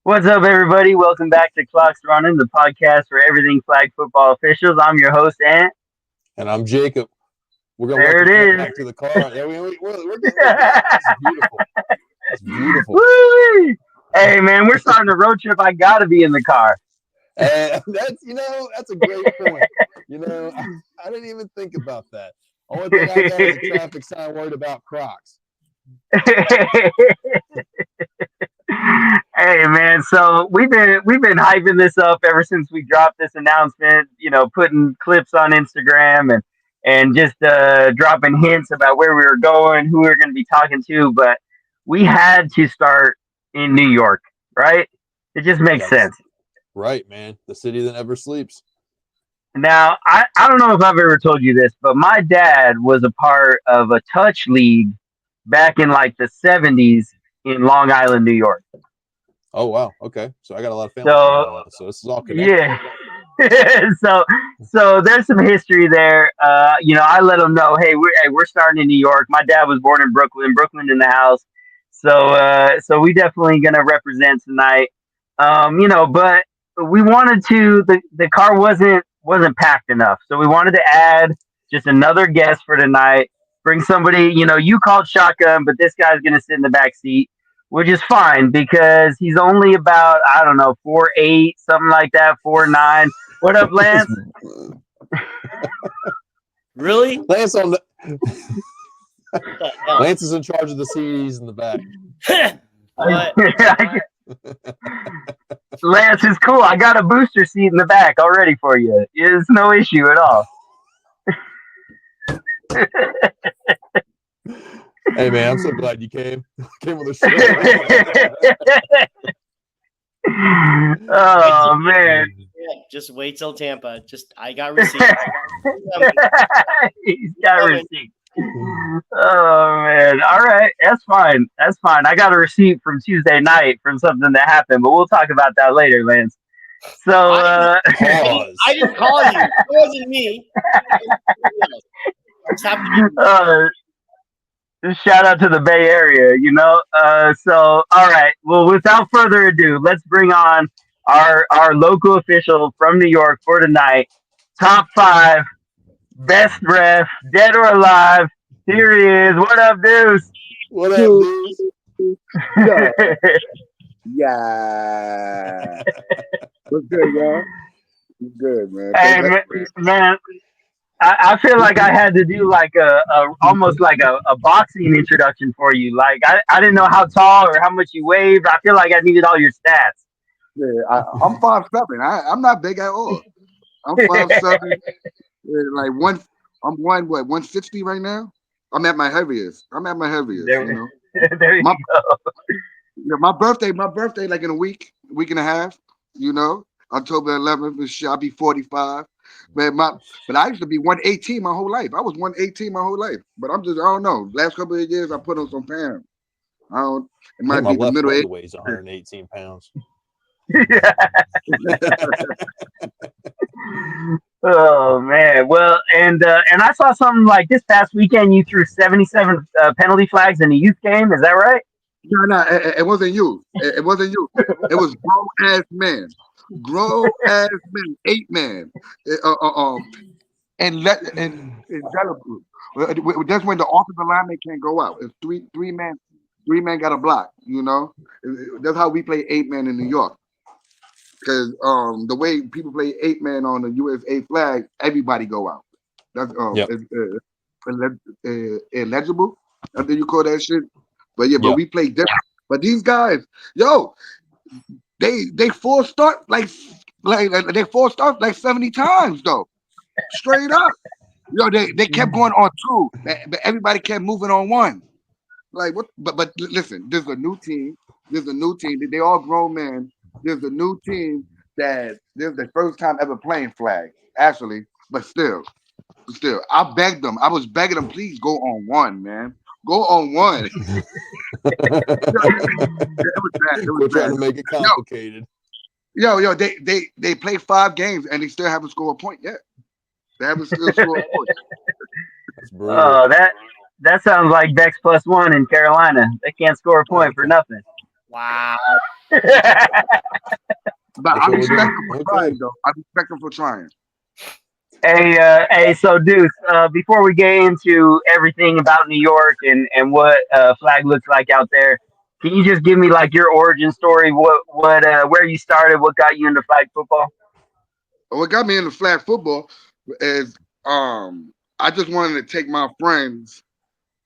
What's up, everybody? Welcome back to Clocks Running, the podcast for everything flag football officials. I'm your host, Ant. And I'm Jacob. We're going to There welcome Ant it is. back to the car. Yeah, we're getting it down. This is beautiful. It's beautiful. Woo! Hey, man, we're starting a road trip. I got to be in the car. And that's a great point. I didn't even think about that. Only thing I got is a traffic sign worried about Crocs. Hey, man, so we've been hyping this up ever since we dropped this announcement, putting clips on Instagram and just dropping hints about where we were going, who we were going to be talking to, but we had to start in New York, right? It just makes Yes. sense. Right, man. The city that never sleeps. Now, I don't know if I've ever told you this, but my dad was a part of a touch league back in like the 70s in Long Island, New York. Oh, wow. Okay. So I got a lot of family from So, Long Island, so this is all connected. yeah. so there's some history there. I let them know, hey, we're starting in New York. My dad was born in Brooklyn, Brooklyn in the house. So we definitely gonna represent tonight. But we wanted to. The car wasn't packed enough, so we wanted to add just another guest for tonight. Bring somebody. You called shotgun, but this guy's gonna sit in the back seat, which is fine because he's only about, I don't know, 4'8", something like that, 4'9". What up, Lance? Really? Lance on the What the hell? Lance is in charge of the CDs in the back. What? Lance is cool. I got a booster seat in the back already for you. It's no issue at all. Hey, man, I'm so glad you came. Came with a show. Oh man. Yeah, just wait till Tampa. I got receipts. He's got a receipt. Oh man. All right. That's fine. That's fine. I got a receipt from Tuesday night from something that happened, but we'll talk about that later, Lance. So Pause. I didn't call you. It wasn't me. It's happening. Shout out to the Bay Area, So, all right. Well, without further ado, let's bring on our local official from New York for tonight. Top 5 best ref, dead or alive. Here he is. What up, Deuce? What up, dude? Yeah. What's good, y'all? What's good, man? Hey, man. I feel like I had to do like a almost like a boxing introduction for you. Like I didn't know how tall or how much you weighed. I feel like I needed all your stats. Yeah, I'm 5'7". I'm not big at all. I'm 5'7". Like I'm 160 right now. I'm at my heaviest. There, there you My go. my birthday, like in a week and a half. October 11th and shit. I'll be 45. But I used to be 118 my whole life. I was 118 my whole life. But I don't know. Last couple of years I put on some pounds. I don't. It I might think my be the left middle leg age. weighs 118 pounds. Oh man. Well, and I saw something like this past weekend. You threw 77 penalty flags in a youth game. Is that right? No, it wasn't you. It wasn't you. It was grown ass men. Grown ass men, 8 men. And that's when the offensive lineman can't go out. It's three men got a block. That's how we play 8 men in New York. Because the way people play 8 men on the USA flag, everybody go out. That's Yep. illegible. I think you call that shit. But yeah, Yep. we play different. But these guys, they full start like they full start like 70 times though. Straight up. They kept going on 2, but everybody kept moving on 1. Like what? But listen, there's a new team. They all grown men. There's a new team that this is the first time ever playing flag, actually. But still, I begged them. I was begging them, please go on 1, man. Go on 1. It was bad. We're trying to make it complicated. Yo, they played 5 games and they still haven't scored a point yet. They haven't still scored a point. That's brutal. Oh, that sounds like Bex +1 in Carolina. They can't score a point for nothing. Wow. But That's I what we're respect doing. him for Okay. trying, though. I respect him for trying. Hey, so Deuce, before we get into everything about New York and what flag looks like out there, can you just give me like your origin story? Where you started? What got you into flag football? What got me into flag football is I just wanted to take my friends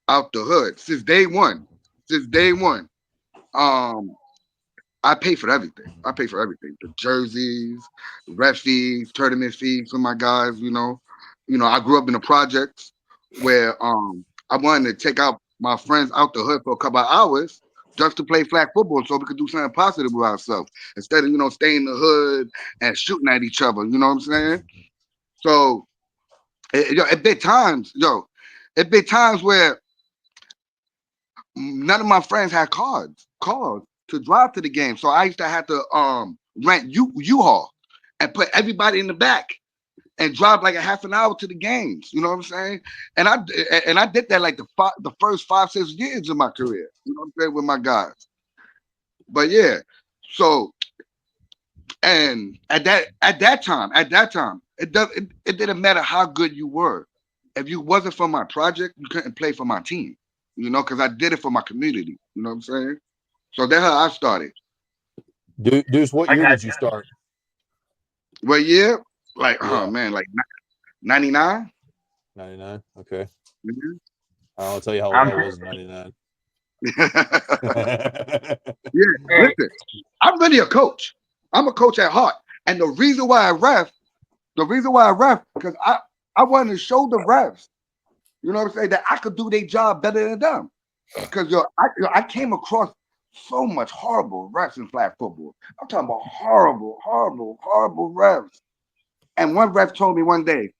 out the hood since day one. Since day one. Um, I pay for everything. I pay for everything. The jerseys, ref fees, tournament fees for my guys, I grew up in the projects where I wanted to take out my friends out the hood for a couple of hours just to play flag football so we could do something positive with ourselves instead of, staying in the hood and shooting at each other. You know what I'm saying? So it be times where none of my friends had cars to drive to the game. So I used to have to rent U-Haul and put everybody in the back and drive like a half an hour to the games. You know what I'm saying? And I did that like the first 5-6 years of my career. You know what I'm saying, with my guys. But yeah, so and at that time, it didn't matter how good you were. If you wasn't from my project, you couldn't play for my team. Because I did it for my community. You know what I'm saying? So that's how I started. Deuce, what I year got did you start? Well, yeah, like oh Yeah, man, like 99. 99. Okay. Mhm. I'll tell you how old I'm I was in 99. Yeah, hey, listen, I'm really a coach. I'm a coach at heart, and the reason why I ref, because I wanted to show the refs, you know what I'm saying, that I could do their job better than them. Because I came across so much horrible refs in flag football. I'm talking about horrible, horrible, horrible refs. And one ref told me one day,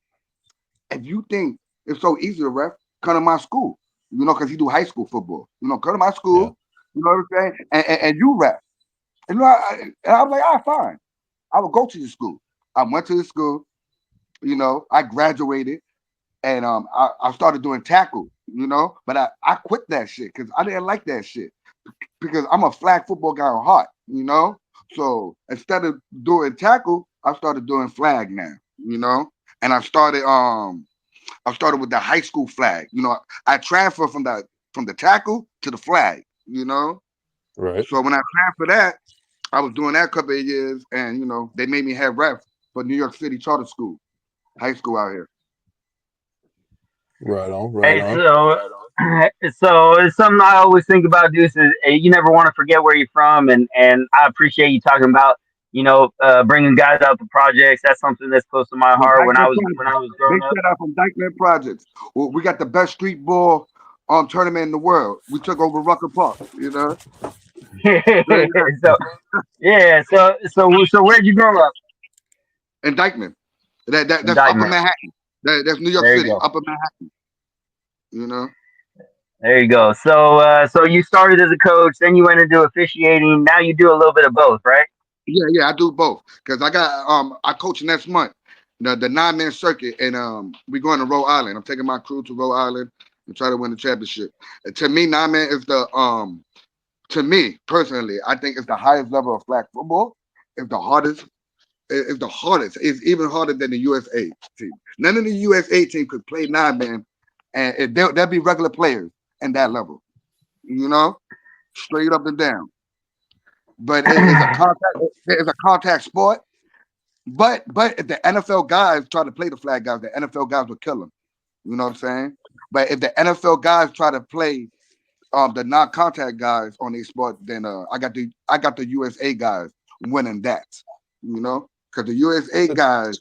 if you think it's so easy to ref, come to my school. Because he do high school football. Come to my Yeah. school. You know what I'm saying? And you ref. And I was like, fine. I will go to the school. I went to the school. I graduated, and I started doing tackle. But I quit that shit because I didn't like that shit because I'm a flag football guy at heart. So instead of doing tackle, I started doing flag now. And I started with the high school flag. I transferred from the tackle to the flag. Right. So when I transferred that, I was doing that a couple of years, and they made me head ref for New York City Charter School, high school out here. Right on. Right hey, on. so it's something I always think about, Deuce. Is you never want to forget where you're from, and I appreciate you talking about bringing guys out to projects. That's something that's close to my From heart. When I Dykeman was when I Projects. was They growing up. said I'm from Dykeman Projects. Well, we got the best street ball tournament in the world. We took over Rucker Park. Straight up. So yeah, so where'd you grow up? In Dykeman. That's Upper Indictment. Manhattan. That's New York There you City, go. Upper Manhattan. You know. There you go. So you started as a coach, then you went into officiating. Now you do a little bit of both, right? Yeah, I do both because I coach next month the 9-man circuit, and we going to Rhode Island. I'm taking my crew to Rhode Island and try to win the championship. And to me, 9-man is to me personally, I think it's the highest level of flag football. It's the hardest. It's the hardest. It's even harder than the USA team. None of the USA team could play 9-man, and they'll be regular players in that level. Straight up and down. But it's a contact sport. But if the NFL guys try to play the flag guys, the NFL guys will kill them. You know what I'm saying? But if the NFL guys try to play the non-contact guys on their sport, then I got the USA guys winning that. Because the USA guys,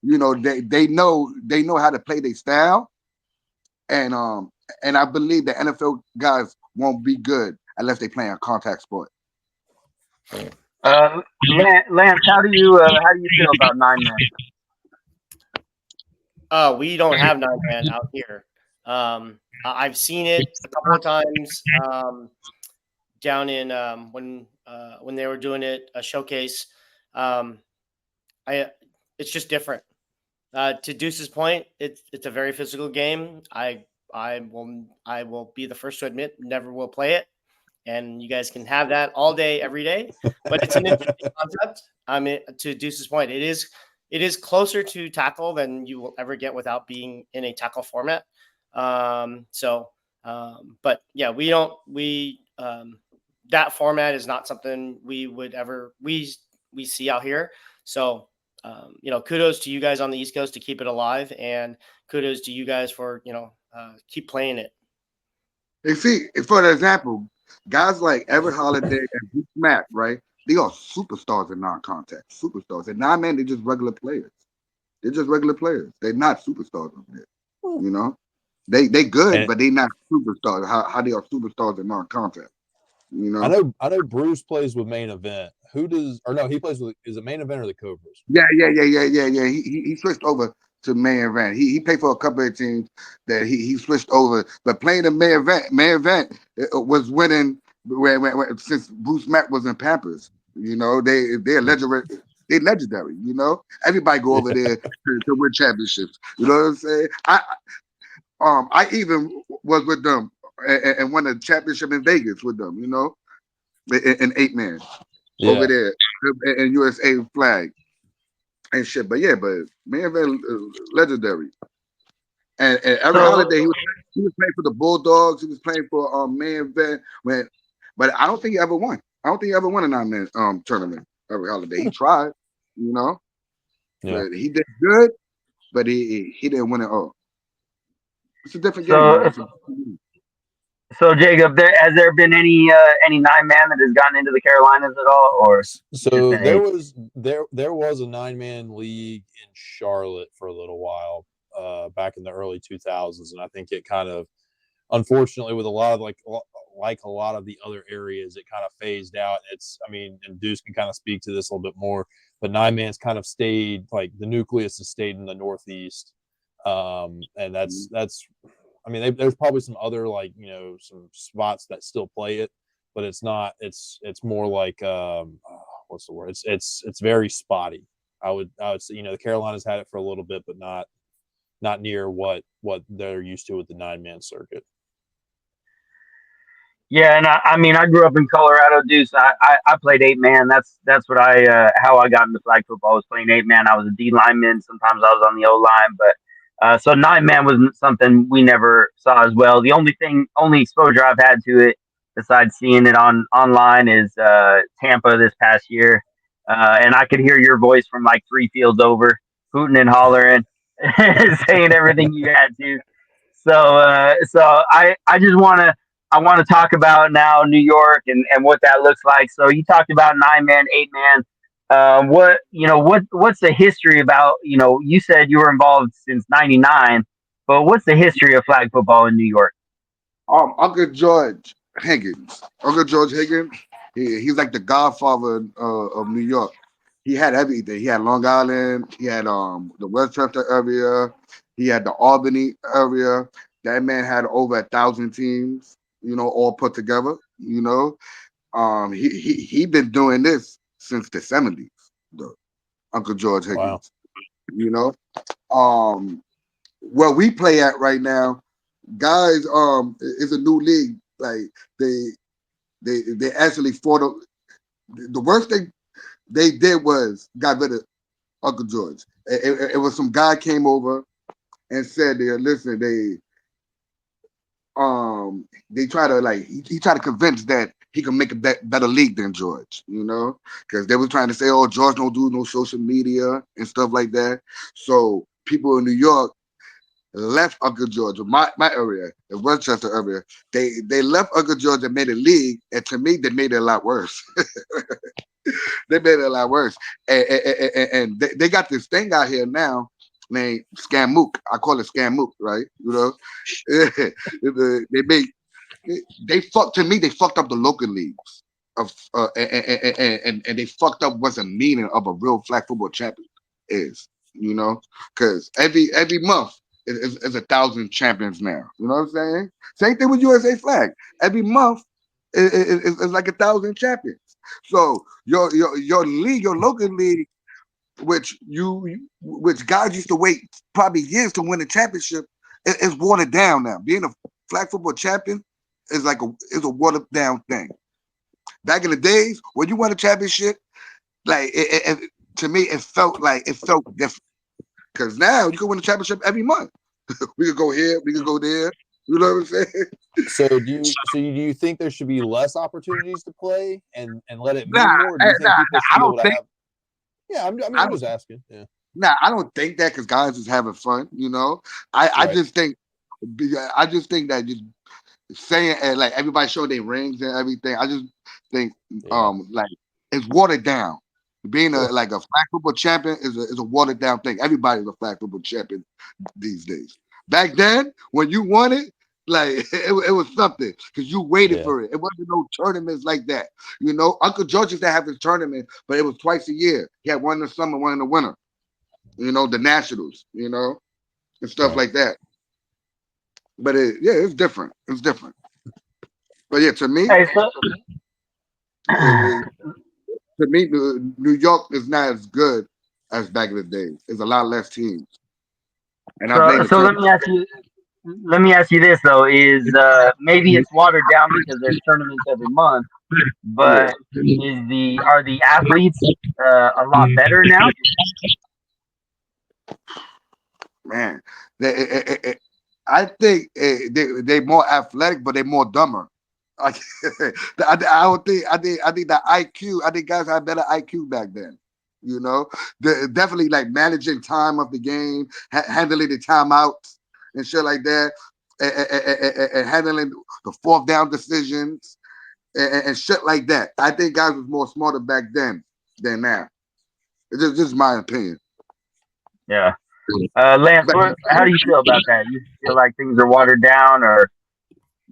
they know how to play their style, and I believe the NFL guys won't be good unless they play a contact sport. Lance, how do you feel about 9 men? We don't have 9 man out here. I've seen it a couple of times down in when they were doing it a showcase. Um, I It's just different. To Deuce's point, it's a very physical game. I will be the first to admit never will play it. and you guys can have that all day, every day. But it's an interesting concept. I mean, to Deuce's point, it is closer to tackle than you will ever get without being in a tackle format. But yeah, that format is not something we would ever we see out here. So kudos to you guys on the East Coast to keep it alive, and kudos to you guys for keep playing it. And see, for example, guys like Everett Holiday and Bruce Mack, right? They are superstars in non-contact, superstars. And 9-man, they're just regular players. They're just regular players. They're not superstars over there. You know, they good, but they not superstars. How they are superstars in non-contact. You know. I know. Bruce plays with Main Event. Who does? Or no, he plays with. Is it Main Event or the Cobras? Yeah. He switched over to Main Event. He played for a couple of teams that he switched over, but playing the Main Event was winning since Bruce Mack was in Pampers. You know, they're legendary. They're legendary. You know, everybody go over there to win championships. You know what I'm saying? I even was with them and won a championship in Vegas with them. You know, in 8-man over there in USA Flag and shit. But Main Event legendary. And every holiday he was playing for the Bulldogs. He was playing for Main Event but I don't think he ever won. I don't think he ever won a 9-man tournament. Every holiday he tried, you know, but he did good, but he didn't win it all. It's a different game, man. So Jacob, has there been any 9-man that has gotten into the Carolinas at all, or so there was a 9-man league in Charlotte for a little while back in the early 2000s, and I think it kind of, unfortunately, with a lot of like a lot of the other areas, it kind of phased out. And Deuce can kind of speak to this a little bit more, but 9-man's kind of stayed, like the nucleus has stayed in the Northeast, and that's. There's probably some other some spots that still play it, but it's not. It's more like what's the word? It's very spotty. I would say the Carolinas had it for a little bit, but not near what they're used to with the 9-man circuit. Yeah, and I grew up in Colorado, Deuce. I played 8-man. That's what how I got into flag football. I was playing 8-man. I was a D lineman. Sometimes I was on the O line, but so 9-man was something we never saw as well. The only exposure I've had to it, besides seeing it online, is Tampa this past year, and I could hear your voice from like 3 fields over, hooting and hollering, saying everything you had to. So I just I want to talk about now New York and what that looks like. So you talked about 9-man, 8-man. What's the history about? You said you were involved since '99, but what's the history of flag football in New York? Uncle George Higgins. Uncle George Higgins. He's like the godfather of New York. He had everything. He had Long Island. He had the Westchester area. He had the Albany area. That man had over 1,000 teams, all put together. He been doing this since the 70s, though. Uncle George Higgins. Wow. Where we play at right now, guys, is a new league. Like they actually fought. The worst thing they did was got rid of Uncle George. It was some guy came over and said, listen, they try to he tried to convince that he can make a better league than George, because they were trying to say, oh, George don't do no social media and stuff like that. So people in New York left Uncle George, my area, the Westchester area. They left Uncle George and made a league, and to me, they made it a lot worse. They made it a lot worse, and they got this thing out here now named Scam-Mook. I call it Scam-Mook, right? They fucked up the local leagues and they fucked up what's the meaning of a real flag football champion is, because every month is 1,000 champions now. You know what I'm saying? Same thing with USA Flag. Every month is like 1,000 champions. So your league, your local league, which guys used to wait probably years to win a championship, is watered down now. Being a flag football champion is it's a watered down thing. Back in the days when you won a championship, like to me, it felt different. Because now you can win a championship every month. We could go here, we could go there. You know what I'm saying? So do you think there should be less opportunities to play and let it mean more? Or do you think people should I be able don't to think. have? Yeah, I'm just asking. Yeah. Nah, I don't think that because guys is having fun. I Right. just think that just saying and like everybody showing their rings and everything. I just think Yeah. like it's watered down. Being Sure. a flag football champion is a watered down thing. Everybody's a flag football champion these days. Back then, when you won it, like it was something because you waited Yeah. for it. It wasn't no tournaments like that. Uncle George used to have his tournament, but it was twice a year. He had one in the summer, one in the winter. The nationals. And stuff Right. like that. But it's different. It's different. But yeah, to me, Hey, so it, New York is not as good as back in the days. There's a lot less teams, and I blame so the so tournament. let me ask you this though: is maybe it's watered down because there's tournaments every month, Yeah, but are the athletes a lot better now? man. I think they more athletic, but they're more dumber. Like, I don't think I think the IQ. I think guys had better IQ back then. Definitely like managing time of the game, handling the timeouts and shit like that, and handling the fourth down decisions and shit like that. I think guys was more smarter back then than now. It's just my opinion. Yeah. Lance, But how do you feel about that? You feel like things are watered down, or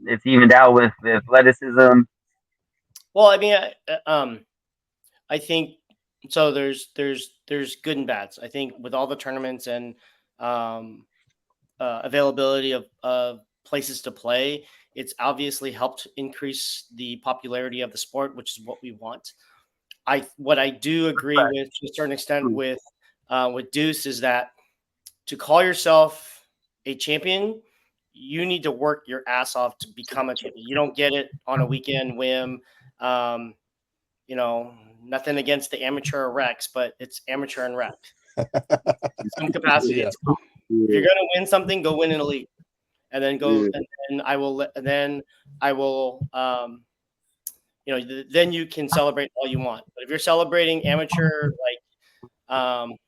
it's evened out with athleticism? Well, I mean, I think so. There's good and bads. I think with all the tournaments and um, availability of places to play, it's obviously helped increase the popularity of the sport, which is what we want. What I do agree with to a certain extent with Deuce is that to call yourself a champion, you need to work your ass off to become a champion. You don't get it on a weekend whim. Um, Nothing against the amateur Rex, but it's amateur and rec. In some capacity, Yeah. it's cool. If you're gonna win something, go win in a league, and then go. Yeah. And then I will. Then you can celebrate all you want. But if you're celebrating amateur,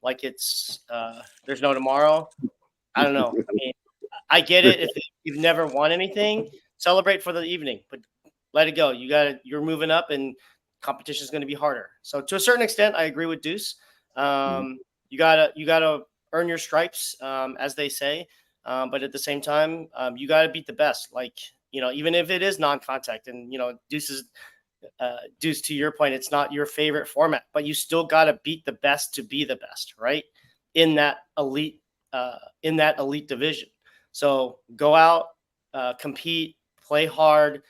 like it's there's no tomorrow, I don't know. I mean, I get it. If you've never won anything, celebrate for the evening, but let it go. You're moving up, and competition is going to be harder. So to a certain extent, I agree with Deuce. You gotta earn your stripes, as they say. But at the same time, you gotta beat the best. Like even if it is non-contact, and Deuce, to your point, it's not your favorite format, but you still gotta beat the best to be the best, right? In that elite division. So go out, compete, play hard,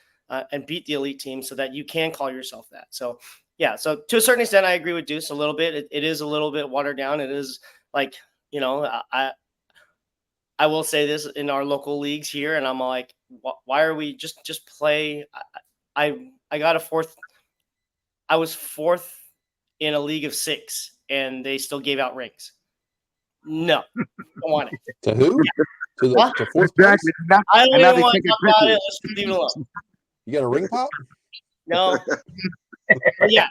and beat the elite team so that you can call yourself that. So yeah, so to a certain extent, I agree with Deuce a little bit. It is a little bit watered down. It is like I will say this in our local leagues here, and I'm like, why are we just play? I got a fourth. I was fourth in a league of 6, and they still gave out rings. No, don't want it. To who? To fourth place? Exactly. I don't And now even they want to taking talk about it. pictures. Let's just leave it alone. You got a ring pop? No. But yeah,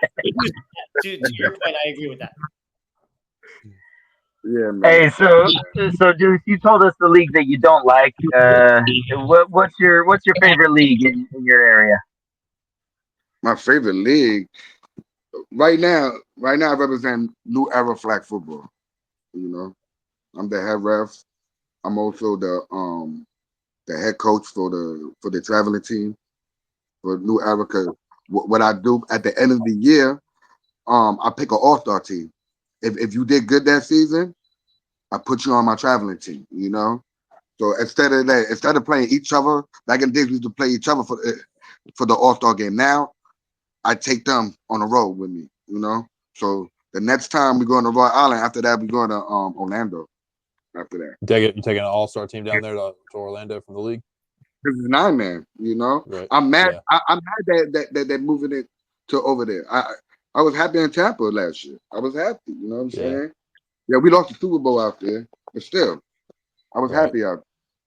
to your point, I agree with that. Yeah, man. Hey, so Deuce, you told us the league that you don't like. What's your favorite league in your area? My favorite league right now I represent New Era Flag Football. I'm the head ref. I'm also the head coach for the traveling team for New Era. 'Cause what I do at the end of the year, I pick an all-star team. If you did good that season, I put you on my traveling team. So instead of playing each other, back in the days we used to play each other for the all-star game. Now I take them on the road with me. So the next time we go to Rhode Island, after that we go to Orlando. After that, You taking an all-star team down there to Orlando from the league? This is 9-man. You know, Right. I'm mad. Yeah. I'm mad that they're moving it to over there. I was happy in Tampa last year. I was happy. You know what I'm Yeah. saying? Yeah, we lost the Super Bowl out there, but still, I was Right. happy out,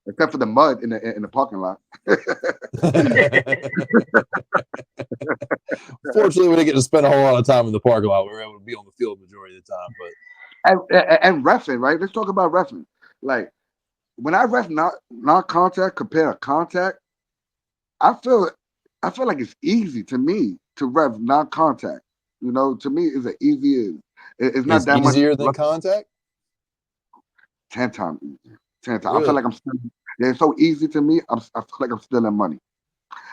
except for the mud in the parking lot. Fortunately, we didn't get to spend a whole lot of time in the parking lot. We were able to be on the field the majority of the time. But And reffing, right? Let's talk about reffing. Like when I ref non-contact compared to contact, I feel like it's easy to me to ref non-contact. You know, to me, it's an easy. It's not it's that much. easier than contact. 10 times easier. 10 times. I feel Really? like I'm still. Yeah, it's so easy to me. I feel like I'm stealing money.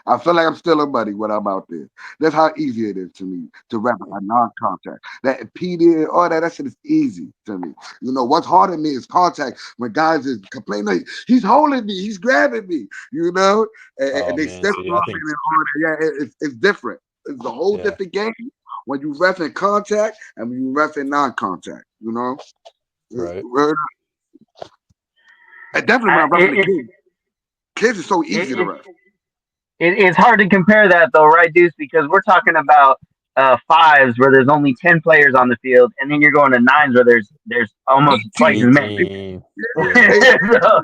I feel like I'm stealing money when I'm out there. That's how easy it is to me to rap a non-contact. That PD, all that shit is easy to me. You know, what's hard to me is contact when guys is complaining, like, he's holding me, he's grabbing me, you know, and Oh they man, step see, I off think and all that. Yeah, it's different. It's a whole yeah, different game when you ref in contact and when you ref in non-contact, you know. right. And definitely when I'm It, roughing the kids. Kids is so easy to it, ref. it's hard to compare that though, right, Deuce? Because we're talking about fives where there's only 10 players on the field, and then you're going to nines where there's almost twice as 18. many. 18. Yeah, Yeah, So,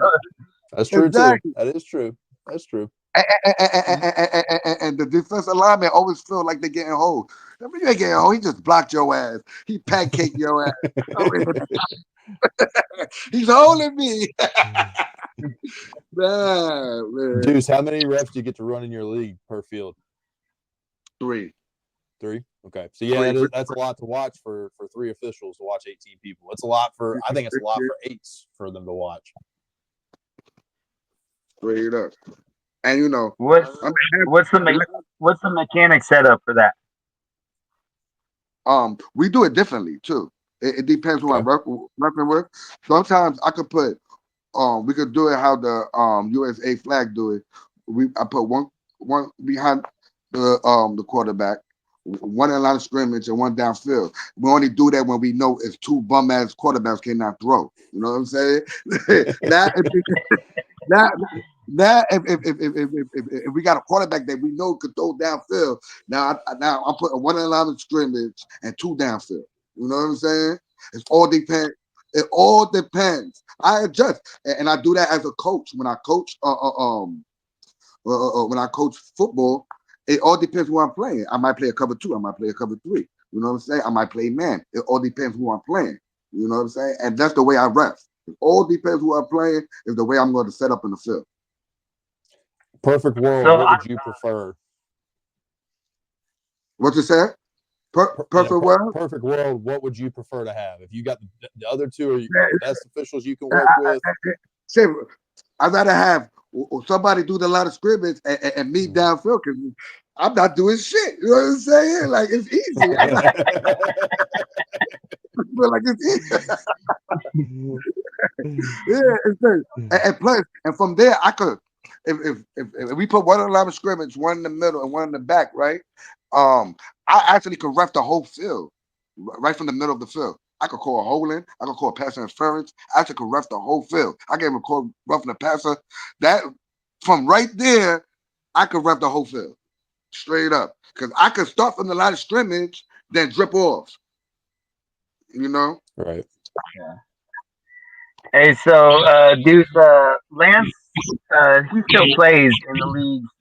that's true too. exactly. That is true. That's true. And the defensive lineman always feel like they're getting hold. I mean, you ain't getting hold. He just blocked your ass. He pancaked your ass. He's holding me. Man. Deuce, how many refs do you get to run in your league per field? 3. 3. Okay, so yeah, 3. that's a lot to watch for 3 officials to watch 18 people. It's a lot for. I think it's a lot for 8s for them to watch. Straight up. And you know, what's I'm what's the what's the mechanic setup for that? we do it differently too. It depends who I'm Okay. repping with. Sometimes I could put we could do it how the USA flag do it. I put one behind the quarterback, one in line of scrimmage and one downfield. We only do that when we know it's 2 bum ass quarterbacks cannot throw. You know what I'm saying? now, now, now, if we got a quarterback that we know could throw downfield, now I'm putting one in line of scrimmage and 2 downfield. You know what I'm saying? It all depends. It all depends. I adjust, and I do that as a coach when I coach. When I coach football, it all depends who I'm playing. I might play a cover 2. I might play a cover 3. You know what I'm saying? I might play man. It all depends who I'm playing. You know what I'm saying? And that's the way I ref. It all depends who I'm playing. Is the way I'm going to set up in the field. Perfect world. So What would you prefer? What you say? Perfect world. Perfect world. What would you prefer to have? If you got the other 2 are Yeah, the best officials you can work with. say, I'd rather have somebody do the line of scrimmage and me downfield because I'm not doing shit. You know what I'm saying? Like it's easy. I feel like it's easy. Yeah, it's good. And plus, and from there, I could, if we put one on the line of scrimmage, one in the middle, and one in the back, right? I actually could ref the whole field, right from the middle of the field. I could call a holding. I could call a pass interference. I actually could ref the whole field. I gave him a call roughing the passer. That from right there, I could ref the whole field straight up because I could start from the line of scrimmage, then drip off. You know. Right. Hey, so Deuce, Lance, he still plays in the leagues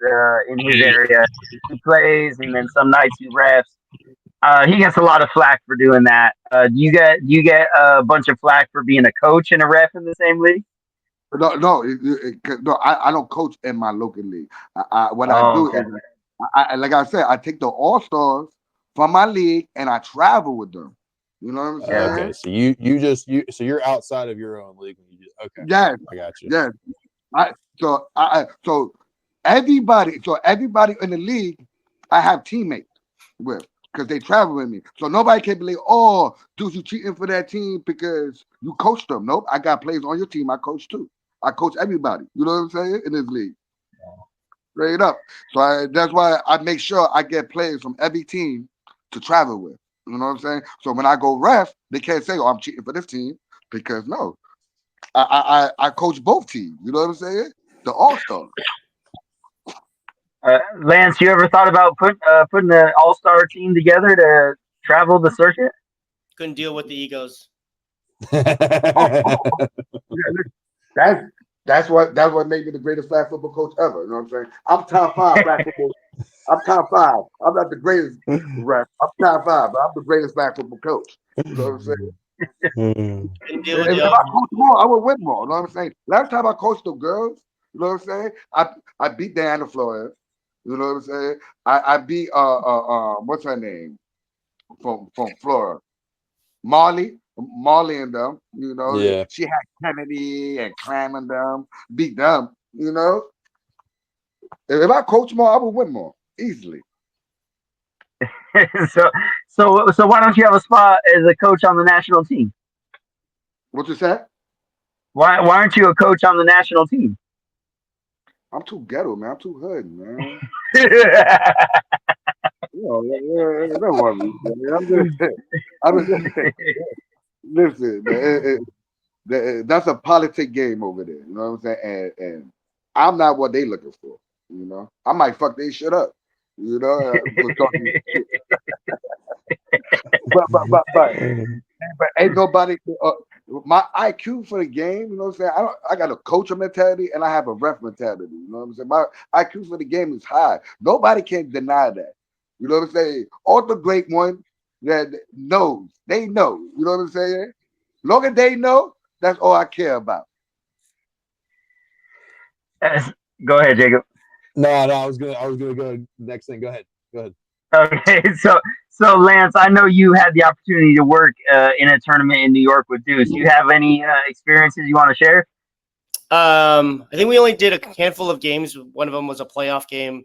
in his area. He plays, and then some nights he refs. He gets a lot of flack for doing that. Do you get a bunch of flack for being a coach and a ref in the same league? No, I don't coach in my local league. What I Oh, do okay. is, like I said, I take the all stars from my league and I travel with them. You know what I'm Yeah. Okay. saying? So so you're outside of your own league. Okay. Yes, I got you. yes. So everybody in the league, I have teammates with because they travel with me. So nobody can be like, oh, dude, you cheating for that team because you coach them. Nope, I got players on your team. I coach too. I coach everybody. You know what I'm saying in this league. Straight up. So that's why I make sure I get players from every team to travel with. You know what I'm saying? So when I go ref, they can't say, "Oh, I'm cheating for this team," because no, I coach both teams. You know what I'm saying? The All Stars. Lance, you ever thought about putting an all-star team together to travel the circuit? Couldn't deal with the egos. That's that's what made me the greatest flag football coach ever. You know what I'm saying? I'm top 5 flag football. I'm top 5. I'm not the greatest ref. I'm top 5, but I'm the greatest flag football coach. You know what I'm saying? Couldn't deal with If the I coach more, I would win more. You know what I'm saying? Last time I coached the girls, you know what I'm saying? I beat Diana Flores. You know what I'm saying? I beat what's her name from Florida? Marley and them. You know, Yeah. she had Kennedy and Clam and them. Beat them. You know, if I coach more, I would win more easily. so so why don't you have a spot as a coach on the national team? What you say? Why aren't you a coach on the national team? I'm too ghetto, man. I'm too hood, man. That's Don't worry, man. I'm just listen, man. That's a politic game over there. You know what I'm saying? And I'm not what they looking for. You know, I might fuck they shit up. You know, for talking shit. But ain't nobody. My IQ for the game, you know what I'm saying? I got a coach mentality and I have a ref mentality. You know what I'm saying? My IQ for the game is high. Nobody can deny that. You know what I'm saying? All the great ones that knows, they know. You know what I'm saying? Long as they know, that's all I care about. Go ahead, Jacob. No, I was gonna go next thing. Go ahead. Okay, so Lance, I know you had the opportunity to work in a tournament in New York with Deuce. Do you have any experiences you want to share? I think we only did a handful of games. One of them was a playoff game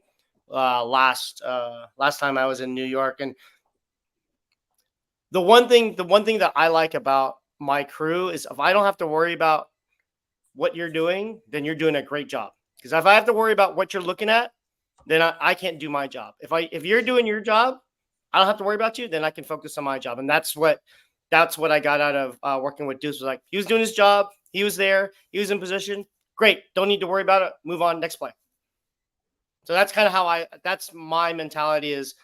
last time I was in New York. And the one thing that I like about my crew is if I don't have to worry about what you're doing, then you're doing a great job. Because if I have to worry about what you're looking at, then I can't do my job. If you're doing your job, I don't have to worry about you. Then I can focus on my job, and that's what I got out of working with Deuce. Was like he was doing his job, he was there, he was in position. Great, don't need to worry about it. Move on, next play. So that's kind of that's my mentality is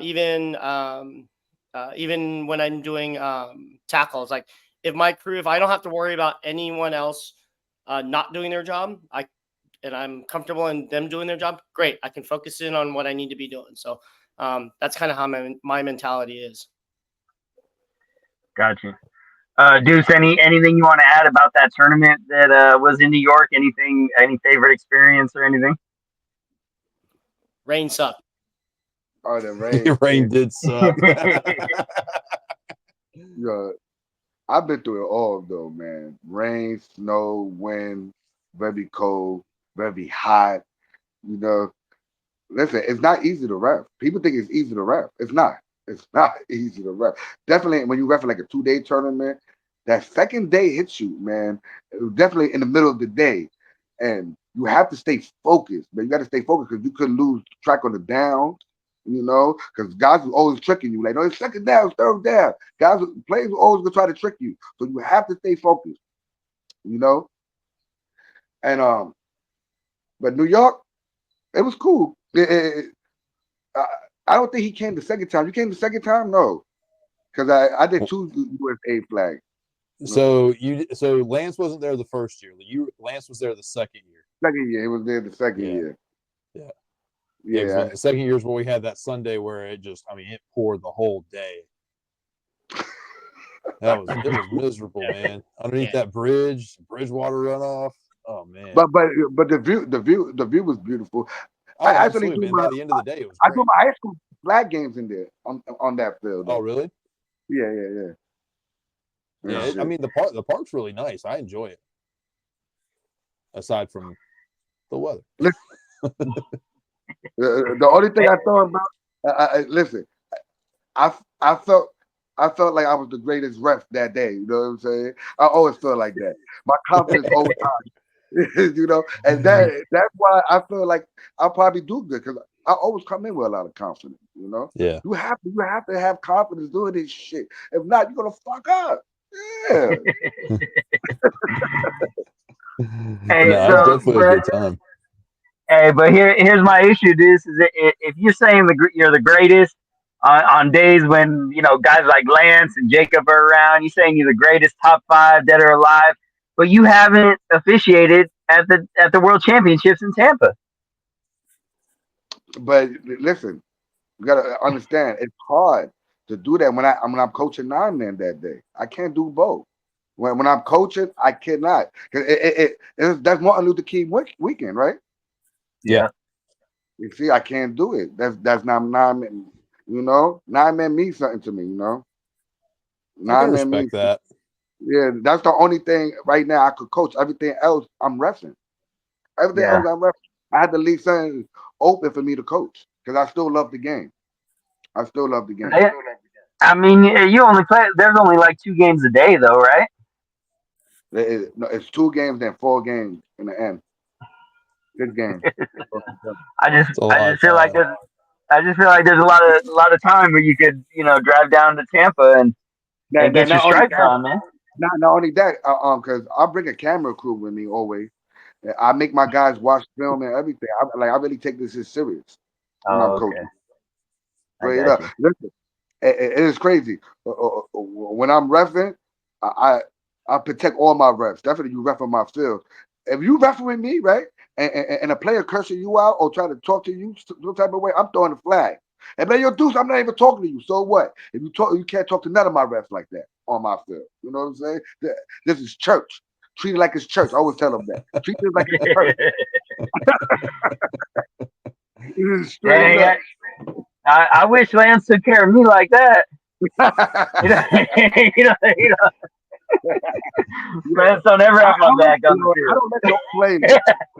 even when I'm doing tackles, like if I don't have to worry about anyone else not doing their job, and I'm comfortable in them doing their job, great. I can focus in on what I need to be doing. So that's kind of how my mentality is. Gotcha. Deuce, anything you want to add about that tournament that was in New York? Any favorite experience or anything? Rain sucked. Oh, the rain. Rain did suck. Yeah, I've been through it all though, man. Rain, snow, wind, very cold, very hot. You know, listen, it's not easy to ref. People think it's easy to ref. It's not. It's not easy to ref. Definitely when you ref like a 2-day tournament, that second day hits you, man. Definitely in the middle of the day. And you have to stay focused, but you got to stay focused because you could lose track on the downs, you know, because guys are always tricking you. Like, no, it's second down, it's third down. Players are always gonna try to trick you. So you have to stay focused, you know. And but New York, it was cool. I, I don't think he came the second time. You came the second time? No. Because I did 2 USA flags. So Lance wasn't there the first year. Lance was there the second year. Second year, it was there the second year. Yeah. Yeah. The second year is where we had that Sunday where it poured the whole day. It was miserable, man. Underneath that bridge water runoff. Oh man. But the view was beautiful. Oh, I actually absolutely, man. By the end of the day, it was I great. do my high school flag games in there on that field. Oh, really? Yeah. Yeah, I mean the park's really nice. I enjoy it. Aside from the weather. The only thing I thought about, listen, I felt like I was the greatest ref that day. You know what I'm saying? I always felt like that. My confidence always high. You know, and that's why I feel like I'll probably do good because I always come in with a lot of confidence. You know, Yeah. You have to have confidence doing this shit. If not, you're gonna fuck up. Yeah. Hey, no, it's definitely a good time. Hey, but here's my issue. This is if you're saying you're the greatest on days when guys like Lance and Jacob are around. You're saying you're the greatest top five dead or alive, but you haven't officiated at the World Championships in Tampa. But listen, you gotta understand it's hard to do that when I'm coaching 9 man that day. I can't do both. When I'm coaching, I cannot. 'Cause that's Martin Luther King weekend, right? Yeah. You see, I can't do it. That's not 9 man. 9 man means something to me. I can 9 man means. respect that. Yeah, that's the only thing right now I could coach. Everything else, I'm refing. Everything Yeah. else, I'm refing. I had to leave something open for me to coach because I still love the game. I still love the game. I mean, you only play. There's only like 2 games a day, though, right? No, it's 2 games, then 4 games in the end. 6 games. It's a I lot just of feel like time. there's a lot of time where you could drive down to Tampa and get your Not only stripes that, on, man. not only that, because I bring a camera crew with me always. I make my guys watch film and everything. I really take this as serious when I'm Oh, okay. coaching. I Straight got up. you. Listen, it is crazy. When I'm refing, I protect all my refs. Definitely, you ref on my field. If you refereeing me, right, and a player cursing you out or trying to talk to you some type of way, I'm throwing a flag. And then you'll do. I'm not even talking to you. So what? If you can't talk to none of my refs like that on my field. You know what I'm saying? This is church. Treat it like it's church. I always tell them that. Treat it like it's church. It is straight Dang, up. I wish Lance took care of me like that. You know, you know, Lance don't ever have my back on the I field. don't let no players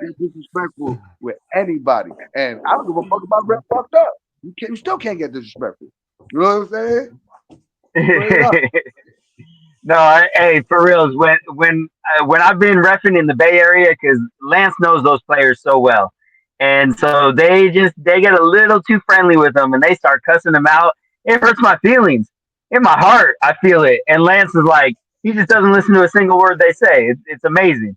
be disrespectful with anybody, and I don't give a fuck about rep fucked up. You still can't get disrespectful. You know what I'm saying? Straight up. No, hey, for reals. When I've been refing in the Bay Area, because Lance knows those players so well, and so they get a little too friendly with them, and they start cussing them out. It hurts my feelings. In my heart, I feel it. And Lance is like, he just doesn't listen to a single word they say. It's amazing.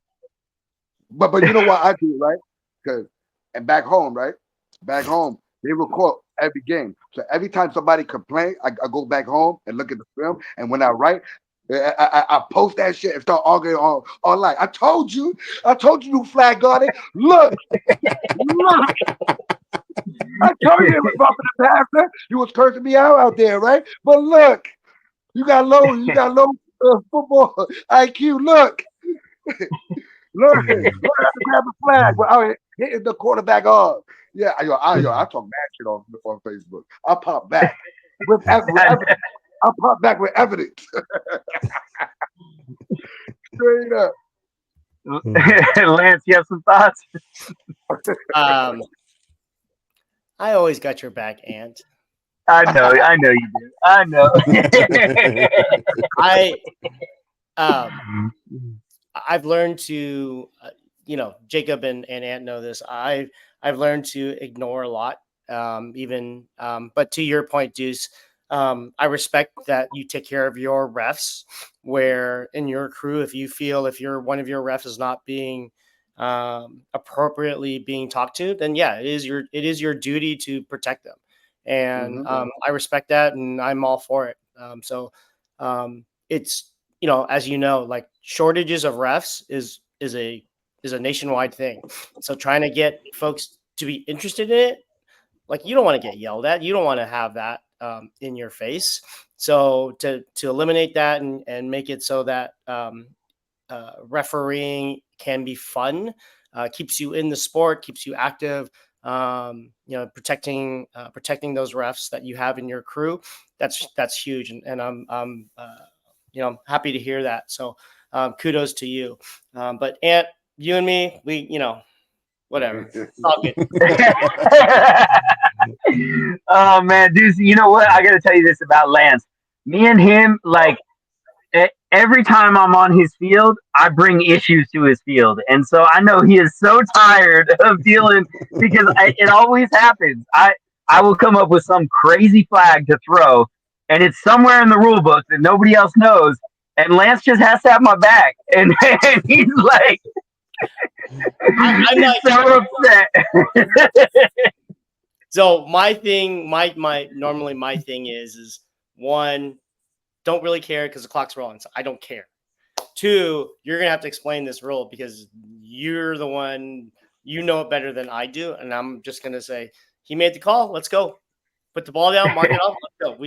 But you know what I do, right? Because and back home, right? Back home, they record every game. So every time somebody complain, I go back home and look at the film. And when I write, I post that shit and start arguing online. I told you, you flag guarded. Look, look. I told you it was bumping the passer. You was cursing me out there, right? But look, you got low football IQ. Look. Learn how to grab the flag without hitting the quarterback off. Yeah, I talk mad shit on Facebook. I pop back with evidence. I pop back with evidence. Straight up. Lance, you have some thoughts? I always got your back, Ant. I know you do. I know. I've learned to, Jacob and Ant know this. I've learned to ignore a lot, but to your point, Deuce, I respect that you take care of your refs. Where in your crew, if you feel if one of your refs is not being appropriately being talked to, then yeah, it is your duty to protect them, and I respect that, and I'm all for it. It's as you know, like shortages of refs is a nationwide thing. So trying to get folks to be interested in it, like you don't want to get yelled at, you don't want to have that in your face. So to eliminate that and make it so that refereeing can be fun, keeps you in the sport, keeps you active. Protecting those refs that you have in your crew, that's huge, and I'm happy to hear that. So kudos to you. But Ant, you and me, we whatever, it's all good. Oh man, dude, you know what? I gotta tell you this about Lance. Me and him, like every time I'm on his field, I bring issues to his field, and so I know he is so tired of dealing because it always happens. I will come up with some crazy flag to throw, and it's somewhere in the rule book that nobody else knows, and Lance just has to have my back, and he's like, I'm not so upset. So my thing, normally my thing is one, don't really care because the clock's rolling. So I don't care. Two, you're gonna have to explain this rule because you're the one, you know it better than I do, and I'm just gonna say he made the call. Let's go. Put the ball down, mark it off. Let's go.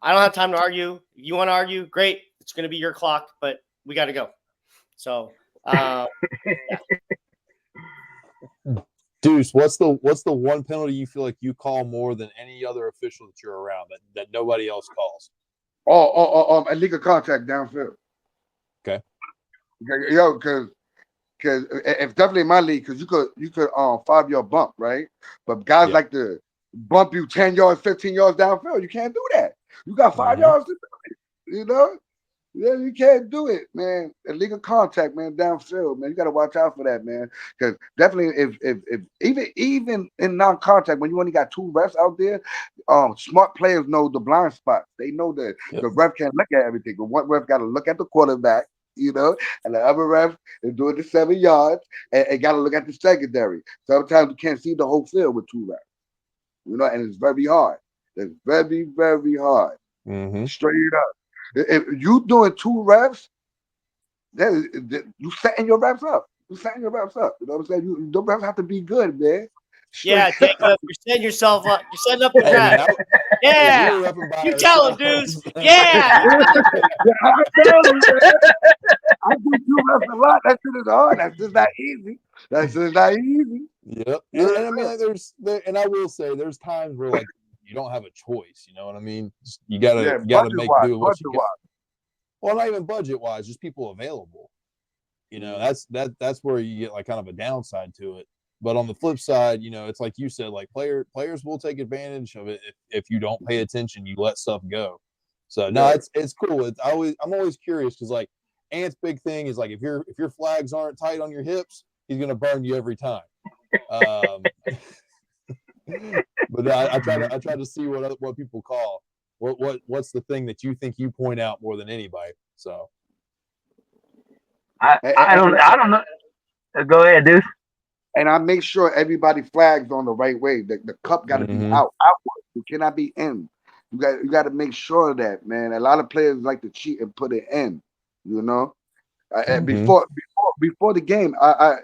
I don't have time to argue. If you want to argue, great. It's gonna be your clock, but we got to go. So, yeah. Deuce, what's the one penalty you feel like you call more than any other official that you're around that nobody else calls? Illegal contact downfield. Okay. Yo, because if definitely in my league, because you could 5-yard bump, right? But guys like to bump you 10 yards, 15 yards downfield. You can't do that. You got 5 yards to do it, you know? Yeah, you can't do it, man. Illegal contact, man, downfield, man. You got to watch out for that, man. Because definitely, if even in non-contact, when you only got 2 refs out there, smart players know the blind spots. They know that the ref can't look at everything, but one ref got to look at the quarterback, you know, and the other ref is doing the 7 yards and got to look at the secondary. Sometimes you can't see the whole field with 2 refs, you know, and it's very hard. It's very, very hard. Straight up. If you doing 2 refs, you setting your refs up. You setting your refs up. You know what I'm saying? The refs have to be good, man. Yeah, Jacob, you're setting yourself up. You're setting up the trap. Yeah, you tell him, Deuce. Yeah, I'm telling you, man. I do 2 refs a lot. That shit is hard. That's just not easy. That's just not easy. Yep. And I mean, like, and I will say, there's times where like you don't have a choice. You know what I mean? You gotta make do what you got. Well, not even budget wise, just people available. You know, that's where you get like kind of a downside to it. But on the flip side, you know, it's like you said, like players will take advantage of it if you don't pay attention, you let stuff go. So no, it's cool. I'm always curious because like Ant's big thing is like if your flags aren't tight on your hips, he's gonna burn you every time. But I try to see what people call. What's the thing that you think you point out more than anybody? So I don't know. Go ahead, Deuce. And I make sure everybody flags on the right way. The cup got to be outward. It cannot be in. You got to make sure of that, man. A lot of players like to cheat and put it in. You know, before the game, I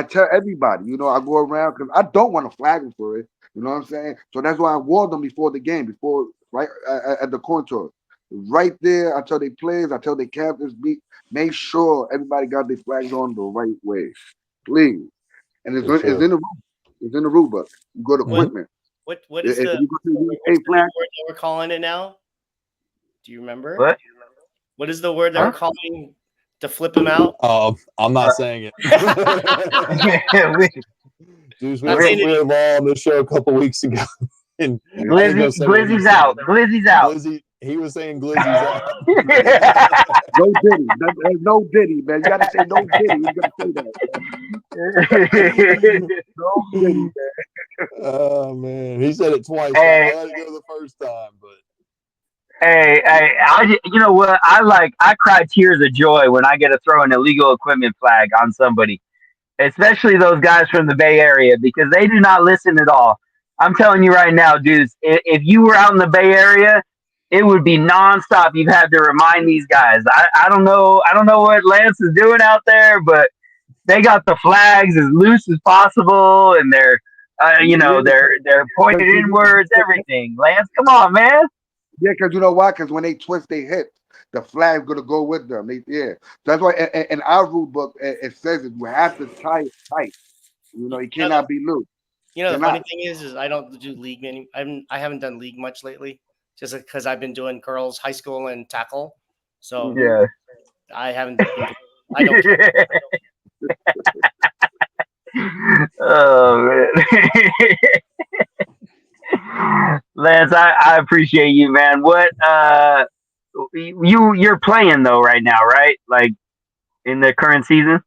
tell everybody. You know, I go around because I don't want to flag them for it. You know what I'm saying? So that's why I warn them before the game, right at the coin toss. Right there, I tell the players, I tell the captains, make sure everybody got their flags on the right way, please. And it's in the rule. It's in the rule book. You go to equipment. What is the word that we're calling it now? Do you remember? What is the word that we're calling to flip him out? I'm not saying it. Dude, we had some weird law on the show a couple weeks ago. And Glizzy's out. Glizzy's out. He was saying Glizzy's out. No Diddy. There's no Diddy, man. You got to say no Diddy. You got to say that. No Diddy, man. Oh, man. He said it twice. Hey, I let it go the first time, but. You know what? I cry tears of joy when I get to throw an illegal equipment flag on somebody, especially those guys from the Bay Area, because they do not listen at all. I'm telling you right now, dudes, if you were out in the Bay Area, it would be nonstop. You've had to remind these guys. I don't know what Lance is doing out there, but they got the flags as loose as possible, and they're pointed inwards, everything. Lance, come on, man. Yeah, because you know why? Because when they twist their hips, the flag's gonna go with them. That's why in our rule book it says it. You have to tie it tight. You know, it cannot be loose. You know, the funny thing is I don't do league many. I haven't done league much lately, just because I've been doing girls high school and tackle. So yeah, I haven't. I don't care. Oh man, Lance, I appreciate you, man. What you're playing though right now, right? Like in the current season.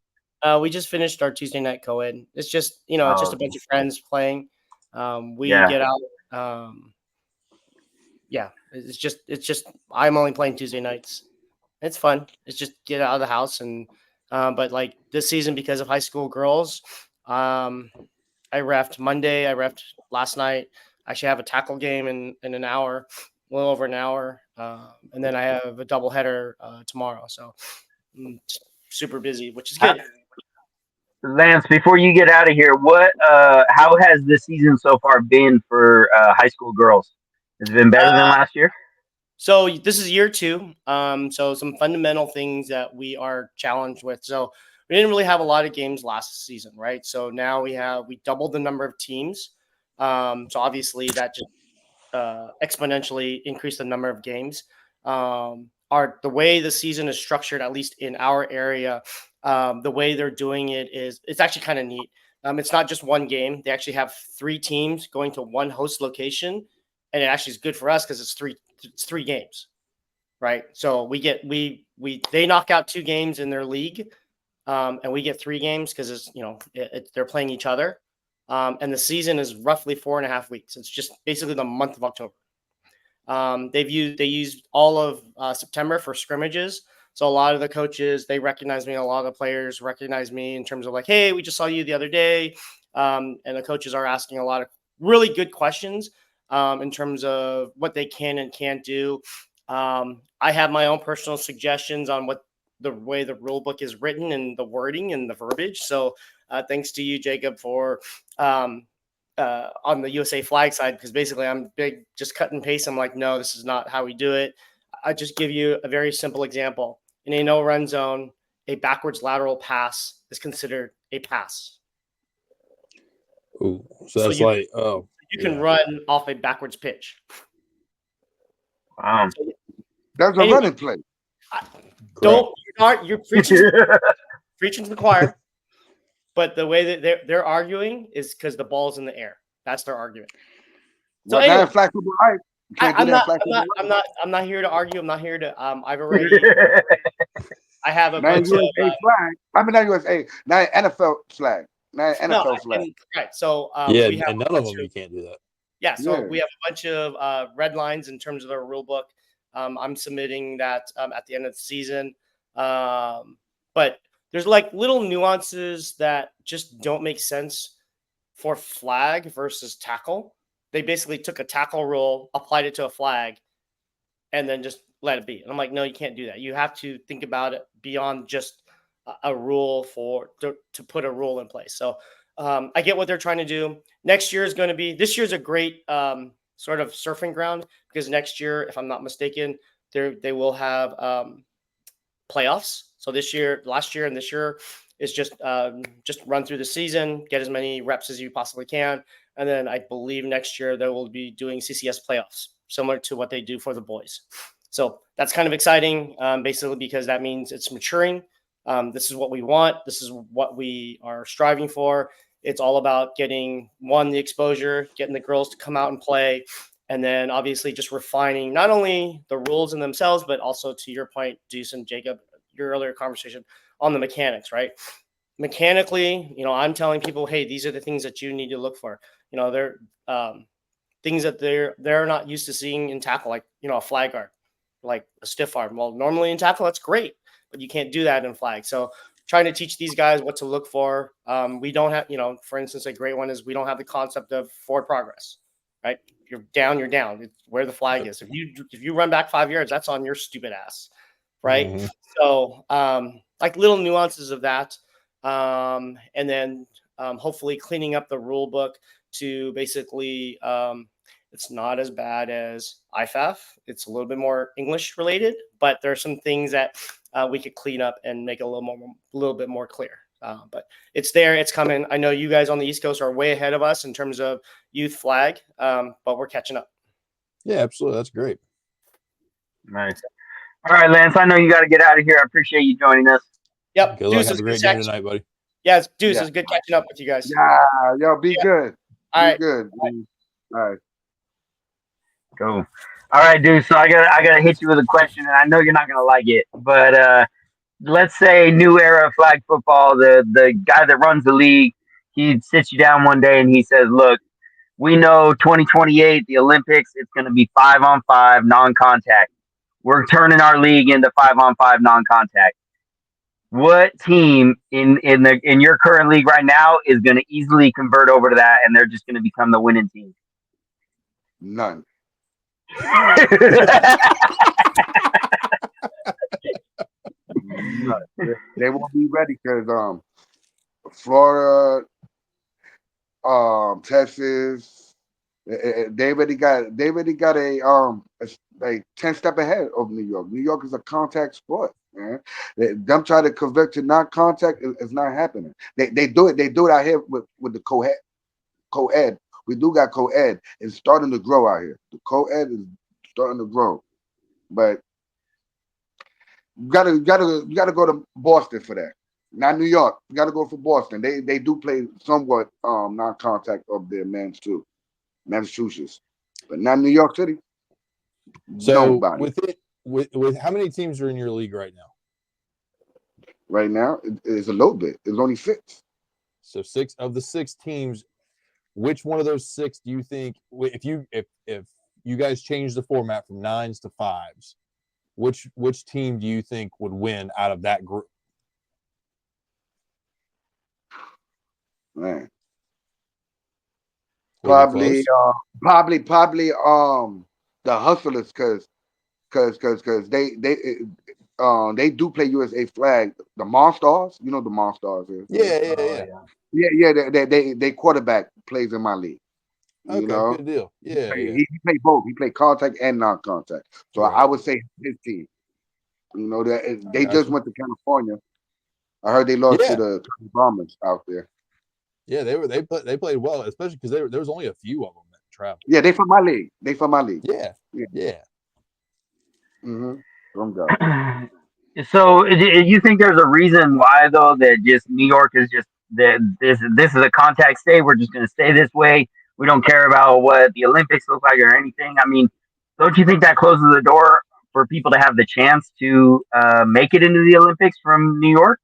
We just finished our Tuesday night co-ed. It's just it's just a bunch of friends playing. We get out. It's just I'm only playing Tuesday nights. It's fun. It's just get out of the house and But like this season, because of high school girls, I reffed Monday. I reffed last night. I actually have a tackle game in an hour, a little over an hour, and then I have a doubleheader tomorrow. So I'm super busy, which is good. Lance, before you get out of here, how has the season so far been for high school girls? Has it been better than last year? So this is year 2. So some fundamental things that we are challenged with. So we didn't really have a lot of games last season, right? So now we doubled the number of teams. So obviously that just exponentially increased the number of games. The way the season is structured, at least in our area, the way they're doing it it's actually kind of neat. It's not just one game. They actually have 3 teams going to one host location, and it actually is good for us because it's three games, right? So they knock out 2 games in their league, and we get 3 games because they're playing each other. And the season is roughly 4.5 weeks. It's just basically the month of October. They used all of September for scrimmages. So a lot of the coaches, they recognize me. A lot of the players recognize me in terms of like, hey, we just saw you the other day. And the coaches are asking a lot of really good questions in terms of what they can and can't do. I have my own personal suggestions on what the way the rule book is written and the wording and the verbiage. So thanks to you, Jacob, for on the USA Flag side, because basically I'm big, just cut and paste. I'm like, no, this is not how we do it. I just give you a very simple example. In a no-run zone, a backwards lateral pass is considered a pass. Ooh, so that's you can run off a backwards pitch. Wow. That's a running play. You're preaching to the choir. But the way that they're arguing is because the ball's in the air. That's their argument. So anyway, flag football, right? I'm not here to argue. I'm not here to. I've already. I have a bunch of flag. I mean, not USA. Not NFL flag. Not NFL flag. Right. So we have and none of them you can't do that. Yeah. So we have a bunch of red lines in terms of their rule book. I'm submitting that at the end of the season. But there's like little nuances that just don't make sense for flag versus tackle. They basically took a tackle rule, applied it to a flag, and then just let it be. And I'm like, no, you can't do that. You have to think about it beyond just a rule to put a rule in place. So I get what they're trying to do. This year's a great sort of surfing ground, because next year, if I'm not mistaken, they will have playoffs. So last year and this year is just run through the season, get as many reps as you possibly can. And then I believe next year they will be doing CCS playoffs, similar to what they do for the boys. So that's kind of exciting, basically, because that means it's maturing. This is what we want. This is what we are striving for. It's all about getting, the exposure, getting the girls to come out and play, and then obviously just refining not only the rules in themselves, but also, to your point, Deuce and Jacob, your earlier conversation on the mechanics, right? Mechanically, I'm telling people, hey, these are the things that you need to look for. They're things that they're not used to seeing in tackle, like, a flag guard, like a stiff arm. Well, normally in tackle, that's great, but you can't do that in flag. So trying to teach these guys what to look for. We don't have, for instance, a great one is we don't have the concept of forward progress, right? You're down. It's where the flag is. If you run back 5 yards, that's on your stupid ass, right? Mm-hmm. So like little nuances of that. And then hopefully cleaning up the rule book to basically it's not as bad as IFAF. It's a little bit more English related, but there are some things that we could clean up and make it a little bit more clear. But it's there, it's coming. I know you guys on the East Coast are way ahead of us in terms of youth flag, but we're catching up. Yeah, absolutely. That's great. Nice. All right, Lance, I know you got to get out of here. I appreciate you joining us. Yep. Good luck. Have a great game tonight, buddy. Yeah, Deuce, it's good catching up with you guys. Yeah, yo, be good. All right. Good. All right. Cool. All right, dude. So I gotta hit you with a question, and I know you're not gonna like it, but let's say new era of flag football. The guy that runs the league, he sits you down one day and he says, "Look, we know 2028, the Olympics, it's gonna be 5-on-5 non-contact. We're turning our league into 5-on-5 non-contact. what team in your current league right now is going to easily convert over to that, and they're just going to become the winning team? None. None. They won't be ready because Florida, Texas, they already got a 10 step ahead of New York. New York is a contact sport, man. Them try to convert to non-contact is not happening. They do it. They do it out here with the co-ed. We do got co-ed. It's starting to grow out here. The co-ed is starting to grow, but you gotta go to Boston for that. Not New York. You gotta go for Boston. They do play somewhat non-contact of their men's too, Massachusetts, but not New York City. So Nobody with how many teams are in your league right now? right now. It's a little bit. It's only 6. So 6 of the 6 teams. Which one of those 6 do you think, if you guys change the format from 9s to 5s, which team do you think would win out of that group? Man, Would it be probably, close? probably, the Hustlers, because they do play USA flag. The Monstars, you know the Monstars is. Yeah. They quarterback plays in my league. You Okay, know, good deal. Yeah. he played both. He played contact and non-contact. So I Right. would say his team. You know that I they got just you. went to California. I heard they lost to Yeah. the Bombers out there. Yeah, they played well, especially because there was only a few of them that traveled. Yeah, they from my league. They from my league. Yeah. Yeah. From God. So, do you think there's a reason why though that just New York is just that this is a contact state? We're just going to stay this way. We don't care about what the Olympics look like or anything. I mean, don't you think that closes the door for people to have the chance to make it into the Olympics from New York?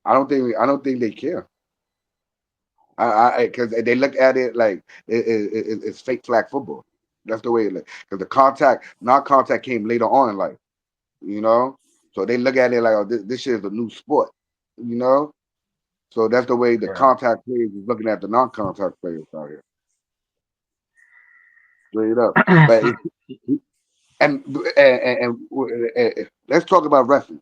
I don't think they care. Because they look at it like it's fake flag football. That's the way it looks. Because the non-contact came later on in life. You know, so they look at it like, oh, this shit is a new sport. You know, so that's the way the Yeah. contact players is looking at the non-contact players out here, straight up. But and, let's talk about referee.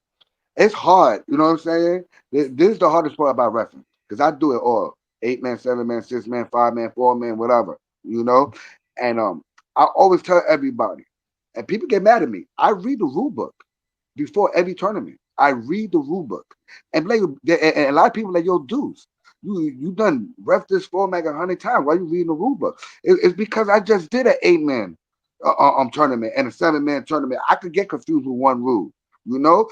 It's hard, you know what I'm saying? This is the hardest part about wrestling because I do it all: 8 man, 7 man, 6 man, 5 man, 4 man, whatever, you know. And I always tell everybody, and people get mad at me. I read the rule book before every tournament. I read the rule book, and like, and a lot of people like, yo, Deuce, you done ref this format 100 times. Why you reading the rule book? It's because I just did an 8 man tournament and a 7 man tournament. I could get confused with one rule. You know,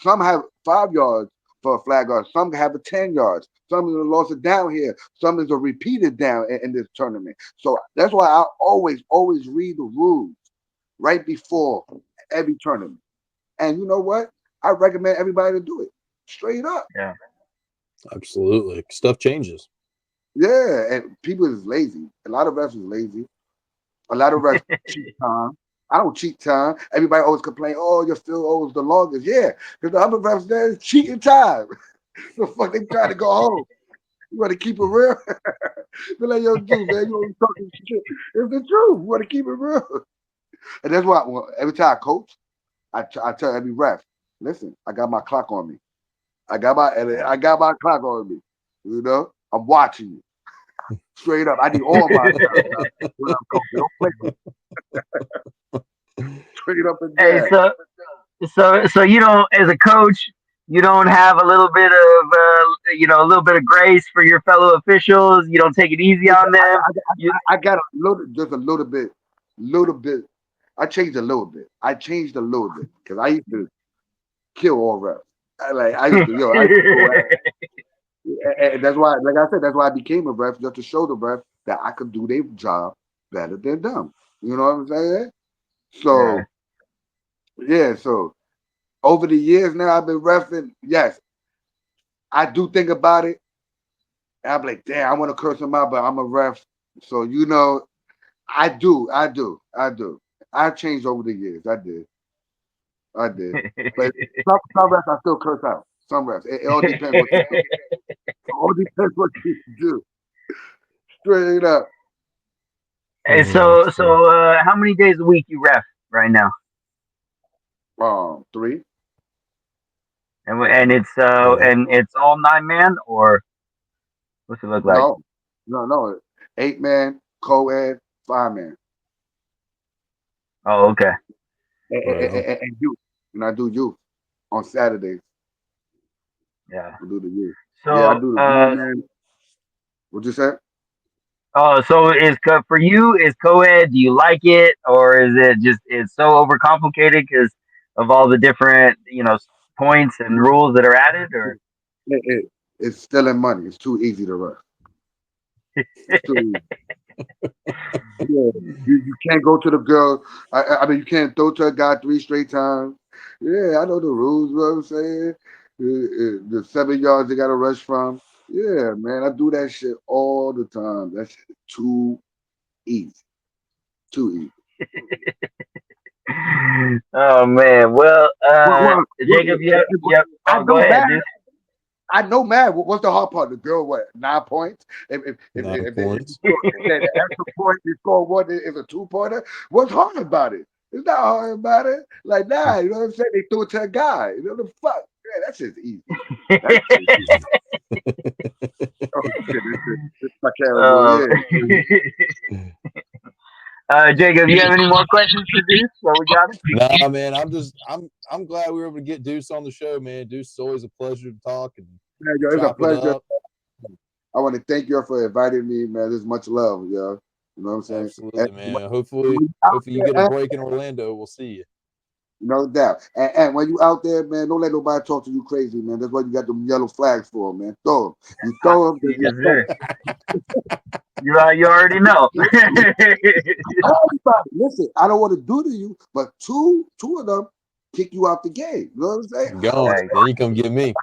some have 5 yards for a flag guard, some have a 10 yards, some is a lost it down here, some is a repeated down in this tournament. So that's why I always read the rules right before every tournament. And you know what? I recommend everybody to do it straight up. Yeah. Absolutely. Stuff changes. Yeah, and people is lazy. A lot of refs is lazy. A lot of refs cheat time. I don't cheat time. Everybody always complain, oh, your field owes the longest. Yeah, because the other refs there is cheating time. The fuck they trying to go home. You want to keep it real? Be like, yo, dude, man, you always talking shit. It's the truth. You want to keep it real. And that's why every time I coach, I tell every ref, listen, I got my clock on me. I got my clock on me. You know, I'm watching you straight up. I need all my time when I'm coaching. Don't play with me. Straight up and Hey, down. so you don't, as a coach, you don't have a little bit of a little bit of grace for your fellow officials. You don't take it easy on them. You, I got just a little bit. I changed a little bit because I used to kill all refs. I used to go. And that's why, like I said, that's why I became a ref just to show the ref that I could do their job better than them. You know what I'm saying? yeah. So yeah, so over the years now I've been refing. Yes, I do think about it. And I'm like, damn, I want to curse him out, but I'm a ref. So I do. I changed over the years. I did. I did. But some refs I still curse out. Some refs. It all depends what you do. It all depends what you do. Straight up. Hey, how many days a week you ref right now? 3. And it's all 9-man, or what's it look like? No. 8-man, co-ed, 5-man. Oh, okay. And youth. And I do youth on Saturdays. Yeah. I do the youth. So Yeah, I do the man. What'd you say? So for you, is co-ed, do you like it, or is it just it's so overcomplicated because of all the different points and rules that are added, or It's stealing money. It's too easy to run. It's too easy. Yeah, you can't go to the girl. I mean, you can't throw to a guy 3 straight times. Yeah, I know the rules. You know what I'm saying? The 7 yards they got to rush from. Yeah, man, I do that shit all the time. That shit is too easy. Too easy. Oh man, well, Jacob, yep. Oh, go ahead, dude. I know, man. What's the hard part? The girl, 9 points? If 9 points. the extra point you score one is a 2-pointer. What's hard about it? It's not hard about it. Like, nah, you know what I'm saying? They threw it to a guy. You know the fuck? Yeah, that's just easy. That's just easy. Oh shit, this is my camera. Jacob, you have any more questions for Deuce? What we got? Nah, man. I'm glad we were able to get Deuce on the show, man. Deuce is always a pleasure to talk and it's a pleasure. I want to thank you for inviting me, man. There's much love, yo. You know what I'm saying? Absolutely, man. Hopefully you get a break in Orlando. We'll see you. No doubt. And when you out there, man, don't let nobody talk to you crazy, man. That's what you got them yellow flags for, man. Throw them. You throw them. Yes, sir. You already know. Listen, I don't want to do to you, but two of them kick you out the game. You know what I'm saying? Go. Then you come get me.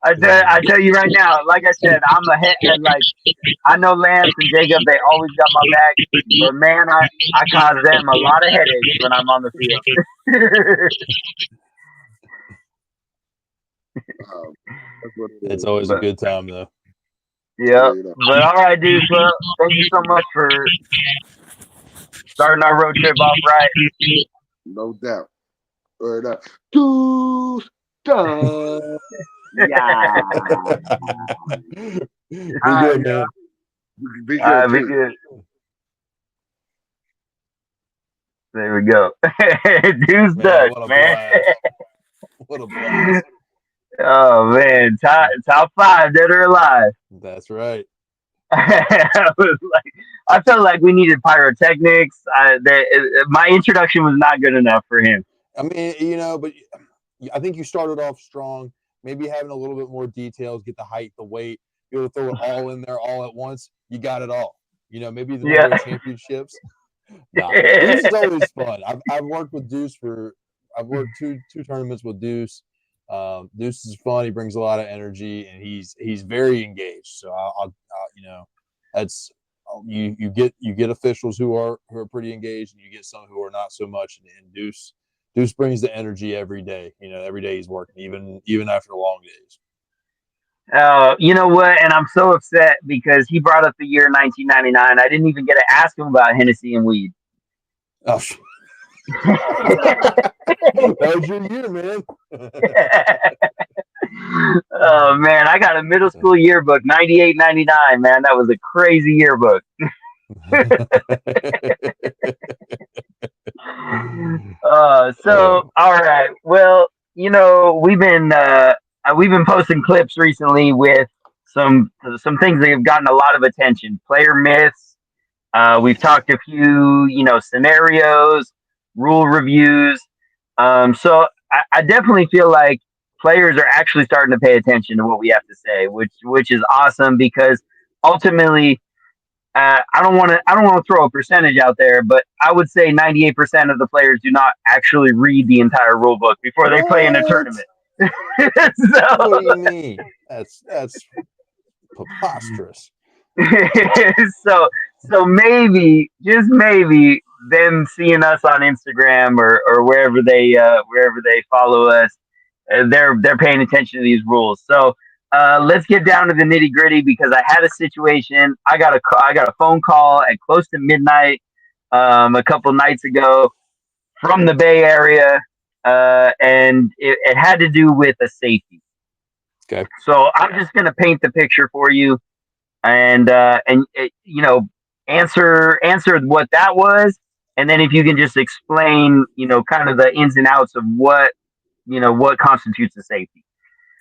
I tell you right now, like I said, I'm like I know Lance and Jacob, they always got my back, but man, I cause them a lot of headaches when I'm on the field. It's always a good time though. Yeah, but all right, dude. Well, thank you so much for starting our road trip off right. No doubt. Word up. Deuce done. Yeah. Be good, man. Be good. Be good. There we go. Deuce does, man. What a blast. Oh man, top 5 dead or alive. That's right. I felt like we needed pyrotechnics. My introduction was not good enough for him. I mean, but I think you started off strong. Maybe having a little bit more details, get the height, the weight, be able to throw it all in there all at once. You got it all. Maybe the number of championships. Nah, Deuce is always fun. I've worked with Deuce I've worked two tournaments with Deuce. Deuce is fun. He brings a lot of energy, and he's very engaged. So I'll that's you get officials who are pretty engaged, and you get some who are not so much. And Deuce brings the energy every day. Every day he's working, even after long days. You know what? And I'm so upset because he brought up the year 1999. I didn't even get to ask him about Hennessy and weed. Oh, that was your year, man. Oh man, I got a middle school yearbook, 98, 99, man. That was a crazy yearbook. All right. Well, we've been posting clips recently with some things that have gotten a lot of attention. Player myths. We've talked a few, scenarios, rule reviews. So I definitely feel like players are actually starting to pay attention to what we have to say, which is awesome because ultimately, I don't want to throw a percentage out there, but I would say 98% of the players do not actually read the entire rule book before they play in a tournament. What do you mean? That's preposterous. So maybe, just maybe, them seeing us on Instagram or wherever they follow us, they're paying attention to these rules. So let's get down to the nitty gritty because I had a situation. I got a phone call at close to midnight a couple nights ago from the Bay Area, and it had to do with a safety. Okay. So I'm just gonna paint the picture for you, and answer what that was, and then if you can just explain, kind of the ins and outs of what constitutes a safety.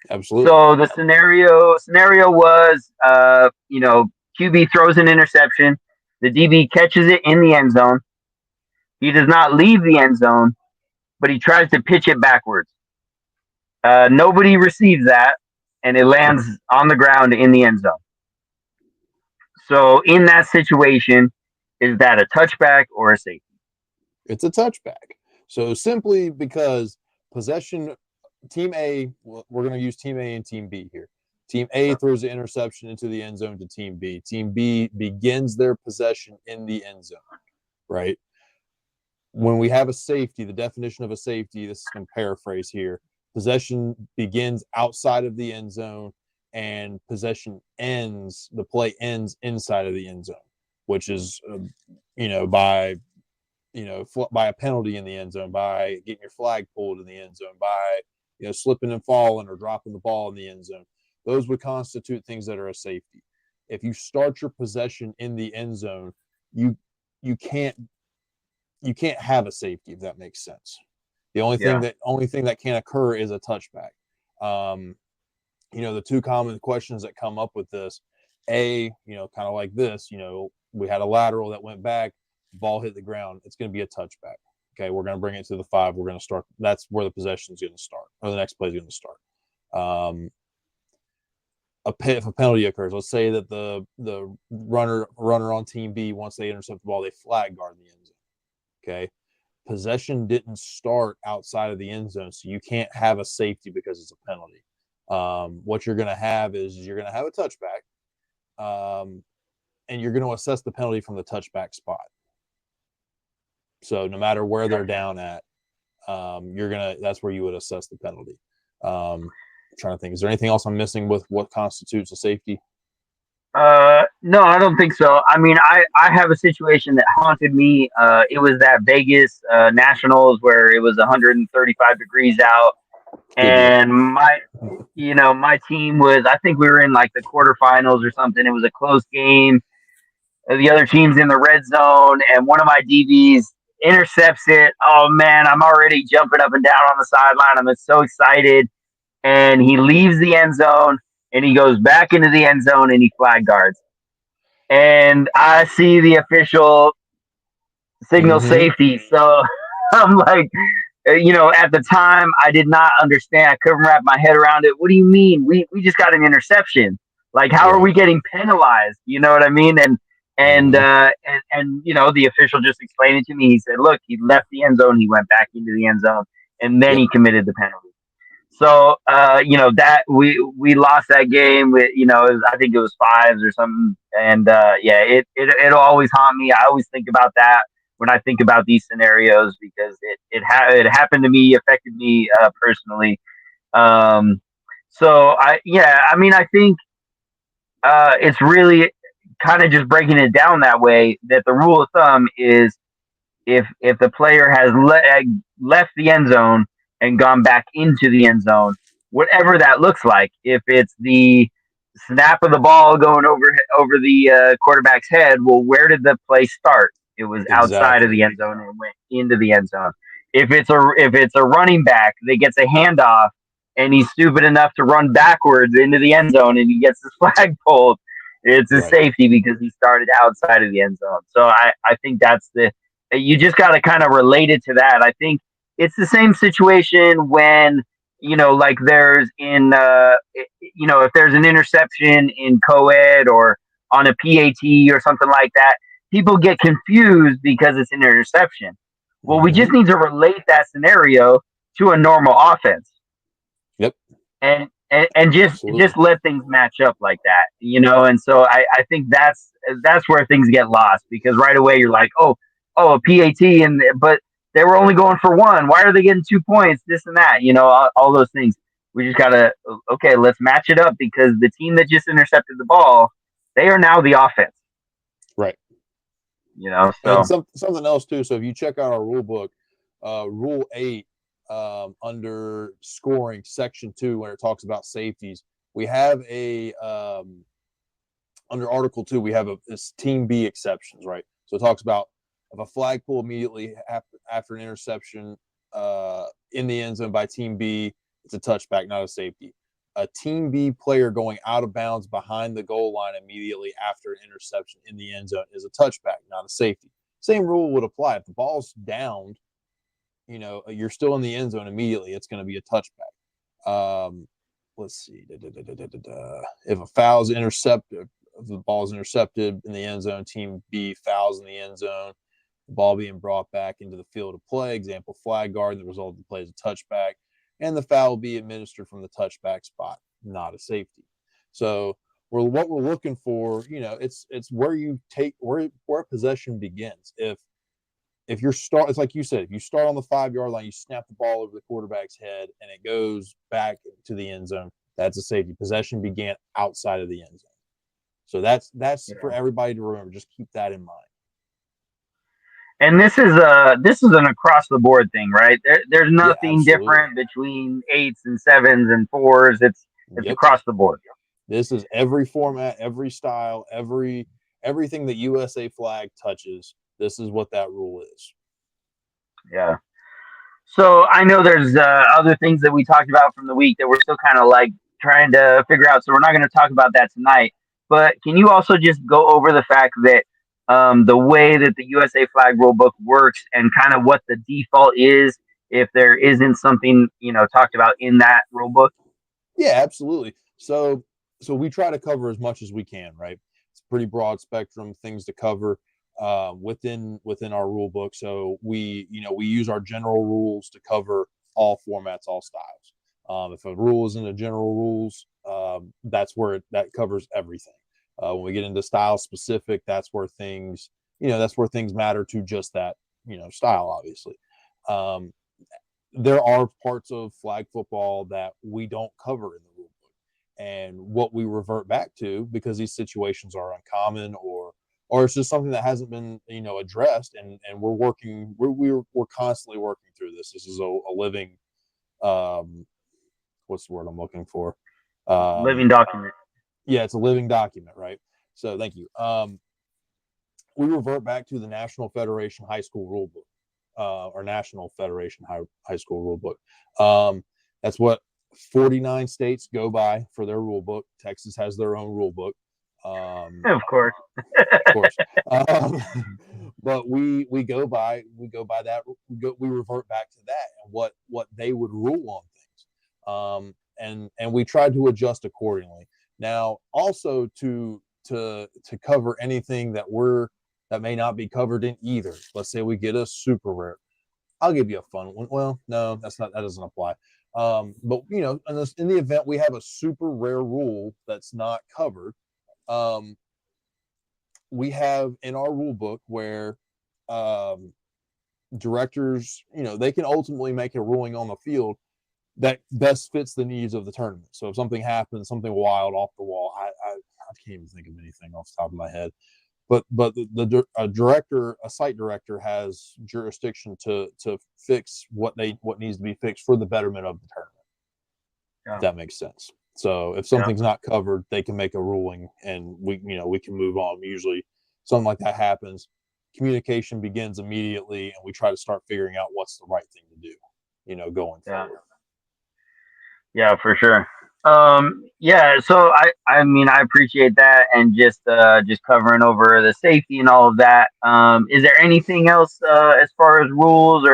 Absolutely. So the scenario was, QB throws an interception, the DB catches it in the end zone. He does not leave the end zone, but he tries to pitch it backwards. Nobody receives that, and it lands on the ground in the end zone. So in that situation, is that a touchback or a safety? It's a touchback. So simply because possession, team A, we're going to use team A and team B here. Team A throws the interception into the end zone to team B. Team B begins their possession in the end zone, right? When we have a safety, the definition of a safety, this is going to paraphrase here, possession begins outside of the end zone and possession ends, the play ends inside of the end zone, which is, by a penalty in the end zone, by getting your flag pulled in the end zone, by, slipping and falling or dropping the ball in the end zone. Those would constitute things that are a safety. If you start your possession in the end zone, you can't have a safety, if that makes sense. The only thing that can occur is a touchback. The two common questions that come up with this, kind of like this, we had a lateral that went back, ball hit the ground, it's going to be a touchback. Okay, we're going to bring it to the 5. We're going to start. That's where the possession is going to start, or the next play is going to start. If a penalty occurs, let's say that the runner on team B, once they intercept the ball, they flag guard the end zone. Okay, possession didn't start outside of the end zone, so you can't have a safety because it's a penalty. What you're going to have is you're going to have a touchback, and you're going to assess the penalty from the touchback spot. So no matter where they're down at, that's where you would assess the penalty. I'm trying to think, is there anything else I'm missing with what constitutes a safety? No, I don't think so. I mean, I have a situation that haunted me. It was that Vegas Nationals where it was 135 degrees out, and my team was, I think we were in like the quarterfinals or something. It was a close game. The other team's in the red zone, and one of my DBs intercepts it. Oh man, I'm already jumping up and down on the sideline. I'm so excited. And he leaves the end zone and he goes back into the end zone and he flag guards. And I see the official signal safety. So I'm like, at the time I did not understand. I couldn't wrap my head around it. What do you mean? We just got an interception. Like, how are we getting penalized? You know what I mean? And the official just explained it to me. He said, look, he left the end zone. He went back into the end zone and then he committed the penalty. So, that we lost that game with, I think it was 5s or something. And, it'll always haunt me. I always think about that when I think about these scenarios because it happened to me, affected me personally. I think it's really kind of just breaking it down that way, that the rule of thumb is if the player has left the end zone and gone back into the end zone, whatever that looks like, if it's the snap of the ball going over the quarterback's head, well, where did the play start? It was outside of the end zone and went into the end zone. If it's a running back that gets a handoff and he's stupid enough to run backwards into the end zone and he gets his flag pulled, it's a safety because he started outside of the end zone. So I think you just got to kind of relate it to that. I think it's the same situation when, like there's if there's an interception in co-ed or on a PAT or something like that, people get confused because it's an interception. Well, we just need to relate that scenario to a normal offense. Yep. And just let things match up like that, and so I think that's where things get lost because right away you're like, oh, oh, a PAT, but they were only going for one. Why are they getting 2 points? This and that, all those things. We just gotta, okay, let's match it up, because the team that just intercepted the ball, they are now the offense. Right. So and something else too. So if you check out our rule book, Rule 8, under scoring, Section 2, when it talks about safeties, we have under Article 2, we have this Team B exceptions, right? So it talks about if a flag pull immediately after an interception in the end zone by Team B, it's a touchback, not a safety. A Team B player going out of bounds behind the goal line immediately after an interception in the end zone is a touchback, not a safety. Same rule would apply. If the ball's downed, you're still in the end zone immediately, it's going to be a touchback. Let's see. If a foul's intercepted, if the ball's intercepted in the end zone, Team B fouls in the end zone, the ball being brought back into the field of play, example, flag guard, the result of the play is a touchback, and the foul will be administered from the touchback spot, not a safety. So what we're looking for, it's where you take where possession begins. If you're it's like you said, if you start on the 5-yard line, you snap the ball over the quarterback's head and it goes back to the end zone, that's a safety. Possession began outside of the end zone. So that's for everybody to remember. Just keep that in mind. And this is an across the board thing, right? There's nothing different between 8s and 7s and 4s. It's across the board. This is every format, every style, everything that USA Flag touches. This is what that rule is. Yeah. So I know there's other things that we talked about from the week that we're still kind of like trying to figure out. So we're not going to talk about that tonight. But can you also just go over the fact that the way that the USA Flag Rulebook works and kind of what the default is if there isn't something talked about in that rulebook? Yeah, absolutely. So we try to cover as much as we can, right? It's a pretty broad spectrum things to cover within our rule book. So we use our general rules to cover all formats, all styles. If a rule is in the general rules, that's where that covers everything. When we get into style specific, that's where things matter to just that, style, obviously. There are parts of flag football that we don't cover in the rule book, and what we revert back to, because these situations are uncommon or it's just something that hasn't been addressed, and we're constantly working through this. This is a living what's the word I'm looking for? Living document. Yeah, it's a living document, right? So thank you. We revert back to the National Federation High School Rulebook, or National Federation High School Rulebook. That's what 49 states go by for their rulebook. Texas has their own rulebook. Of course. But we go by that. We revert back to that and what they would rule on things. And we try to adjust accordingly. Now, also to cover anything that may not be covered in either. Let's say we get a super rare. I'll give you a fun one. Well, no, that doesn't apply. But in the event we have a super rare rule that's not covered, we have in our rule book where directors, they can ultimately make a ruling on the field that best fits the needs of the tournament. So if something happens, something wild off the wall, I can't even think of anything off the top of my head. But a site director has jurisdiction to fix what needs to be fixed for the betterment of the tournament. Yeah. If that makes sense. So if something's not covered, they can make a ruling, and we can move on. Usually, something like that happens, communication begins immediately, and we try to start figuring out what's the right thing to do, going forward. Yeah, for sure. So I appreciate that, and just covering over the safety and all of that. Is there anything else as far as rules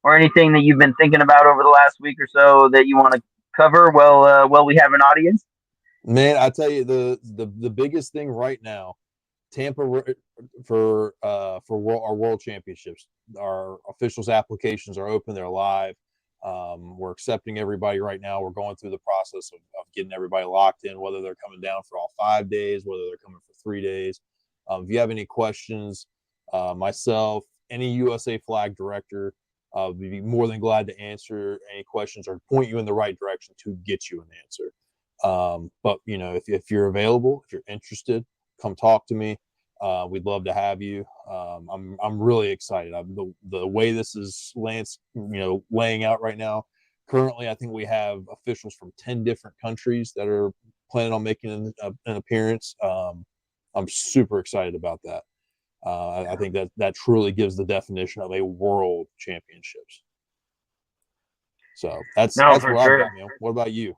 or anything that you've been thinking about over the last week or so that you want to cover? Well, we have an audience. Man, I tell you, the biggest thing right now, Tampa for our World Championships. Our officials' applications are open; they're live. We're accepting everybody right now. We're going through the process of getting everybody locked in, whether they're coming down for all 5 days, whether they're coming for 3 days. If you have any questions, myself, any USA flag director. We'd be more than glad to answer any questions or point you in the right direction to get you an answer. But if you're available, if you're interested, come talk to me. We'd love to have you. I'm really excited. The way this is Lance, laying out right now. Currently, I think we have officials from 10 different countries that are planning on making an appearance. I'm super excited about that. I think that truly gives the definition of a world championships. So that's No, what for I've sure. got, man. What about you?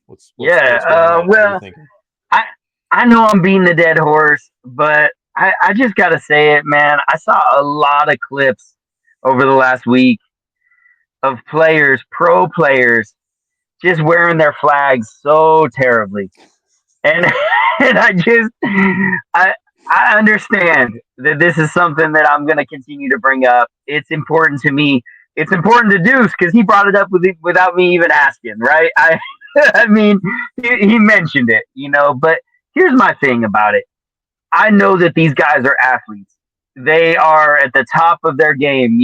What's Yeah. going on? What are you thinking? I know I'm beating the dead horse, but I just gotta say it, man. I saw a lot of clips over the last week of players, pro players, just wearing their flags so terribly. And and I I understand that this is something that I'm gonna continue to bring up. It's important to me. It's important to Deuce because he brought it up without me even asking, right? I mean, he mentioned it, but here's my thing about it. I know that these guys are athletes. They are at the top of their game.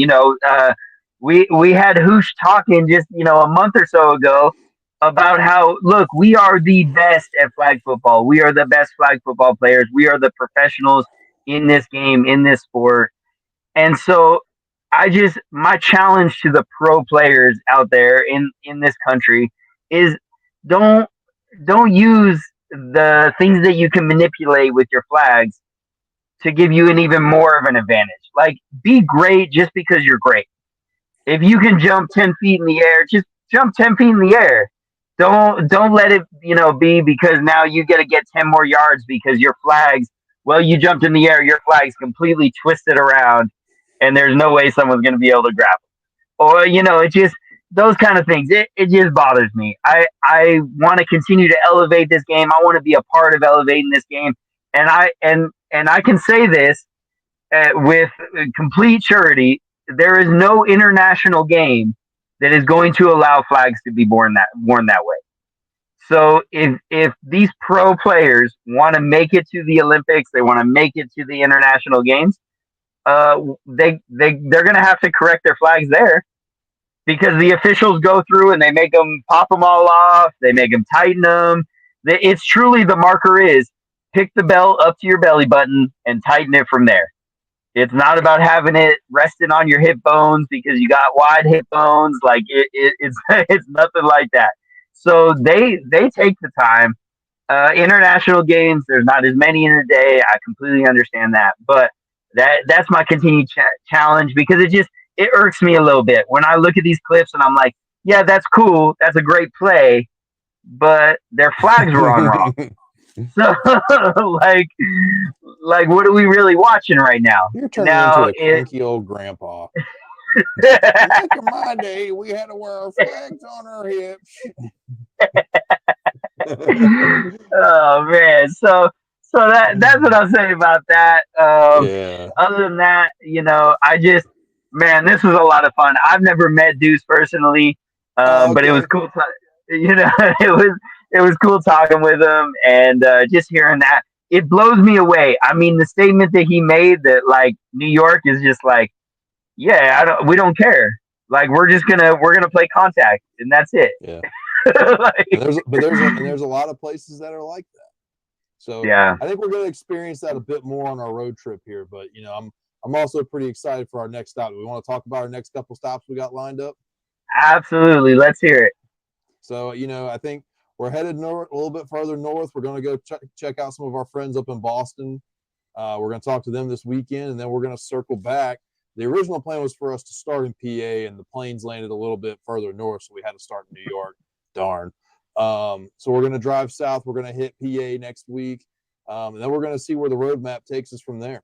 We had Hoosh talking just a month or so ago about how, look, we are the best at flag football. We are the best flag football players. We are the professionals in this game, in this sport. And so my challenge to the pro players out there in this country is don't don't use the things that you can manipulate with your flags to give you an even more of an advantage. Like, be great just because you're great. If you can jump 10 feet in the air, just jump 10 feet in the air. Don't let it, be because now you got to get 10 more yards because your flags, well, you jumped in the air, your flag's completely twisted around and there's no way someone's going to be able to grab it. Or, it just, those kind of things. It just bothers me. I want to continue to elevate this game. I want to be a part of elevating this game. And I can say this with complete surety. There is no international game that is going to allow flags to be worn that way. So if these pro players want to make it to the Olympics, they want to make it to the international games, they're going to have to correct their flags there because the officials go through and they make them pop them all off. They make them tighten them. It's truly the marker is pick the belt up to your belly button and tighten it from there. It's not about having it resting on your hip bones because you got wide hip bones. Like it's it's nothing like that. So they take the time. International games, there's not as many in a day. I completely understand that, but that's my continued challenge because it irks me a little bit when I look at these clips and I'm like, yeah, that's cool, that's a great play, but their flags were on wrong. So like what are we really watching right now? You're turning into a cranky old grandpa. Back in my day, we had to wear our flags on our hips. Oh man, so that's what I'll say about that. Yeah. Other than that, man, this was a lot of fun. I've never met Deuce personally, but it was cool. It was cool talking with him and just hearing that. It blows me away. I mean, the statement that he made that like New York is just like, yeah, we don't care. Like we're gonna play contact and that's it. Yeah. Like, there's a lot of places that are like that. So yeah, I think we're going to experience that a bit more on our road trip here. But I'm also pretty excited for our next stop. Do we want to talk about our next couple stops we got lined up? absolutely. Let's hear it. So I think we're headed north, a little bit further north. We're going to go check out some of our friends up in Boston. We're going to talk to them this weekend, and then we're going to circle back. The original plan was for us to start in PA, and the planes landed a little bit further north, so we had to start in New York. Darn. So we're going to drive south. We're going to hit PA next week, and then we're going to see where the roadmap takes us from there.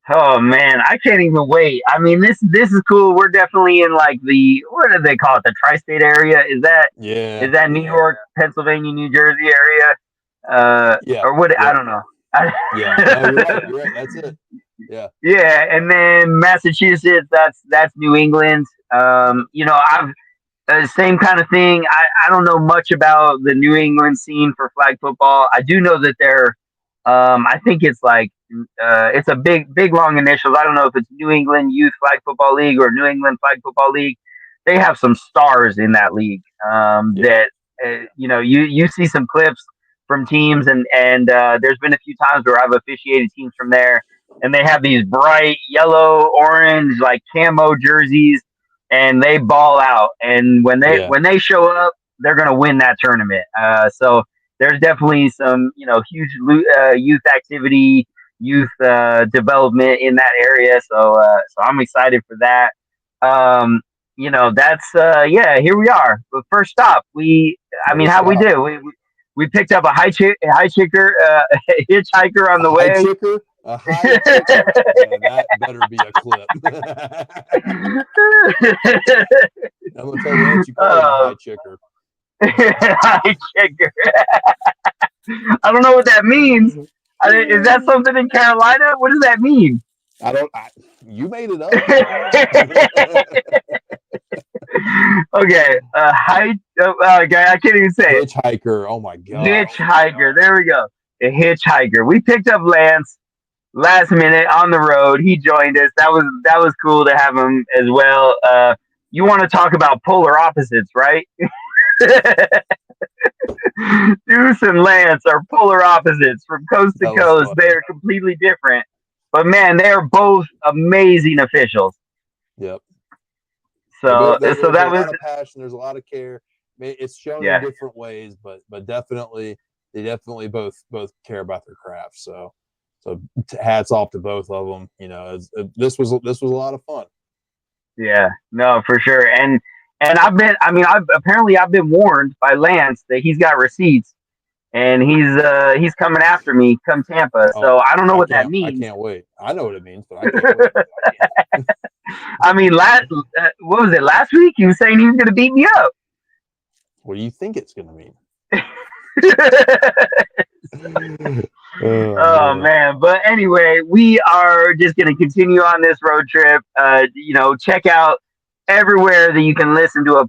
Oh man, I can't even wait. I mean, this is cool. We're definitely in like what do they call it? The tri-state area? Is that New York, Pennsylvania, New Jersey area? Yeah. Or what? Yeah. I don't know. Yeah. No, you're right. That's it. Yeah. Yeah, and then Massachusetts. That's New England. I've same kind of thing. I don't know much about the New England scene for flag football. I do know that they're, I think it's like it's a big long initials. I don't know if it's New England Youth Flag Football League or New England Flag Football League. They have some stars in that league that you see some clips from teams, and there's been a few times where I've officiated teams from there, and they have these bright yellow, orange, like camo jerseys, and they ball out. And when they show up, they're gonna win that tournament. So there's definitely some huge youth activity, youth development in that area. So I'm excited for that. That's here we are. But first stop, how we do? We picked up a hitchhiker on the way. Hitchhiker? A hitchhiker? Yeah, that better be a clip. I'm gonna tell you, you call him a hitchhiker. Hitchhiker. I don't know what that means. Is that something in Carolina? What does that mean? You made it up. Okay, okay, I can't even say it. Hitchhiker. Oh my god. Hitchhiker. There we go. A hitchhiker. We picked up Lance last minute on the road. He joined us. That was cool to have him as well. You want to talk about polar opposites, right? Deuce and Lance are polar opposites from coast to coast. They are completely different, but man, they are both amazing officials. Yep. So there's that a was lot of passion. There's a lot of care. It's shown in different ways, but definitely they both care about their craft. So hats off to both of them. This was a lot of fun. Yeah, no, for sure. And I've been warned by Lance that he's got receipts and he's coming after me come Tampa. So I don't know what that means. I can't wait. I know what it means, but I can't wait. What was it, last week? He was saying he was going to beat me up. What do you think it's going to mean? Oh man. But anyway, we are just going to continue on this road trip. Check out everywhere that you can listen to a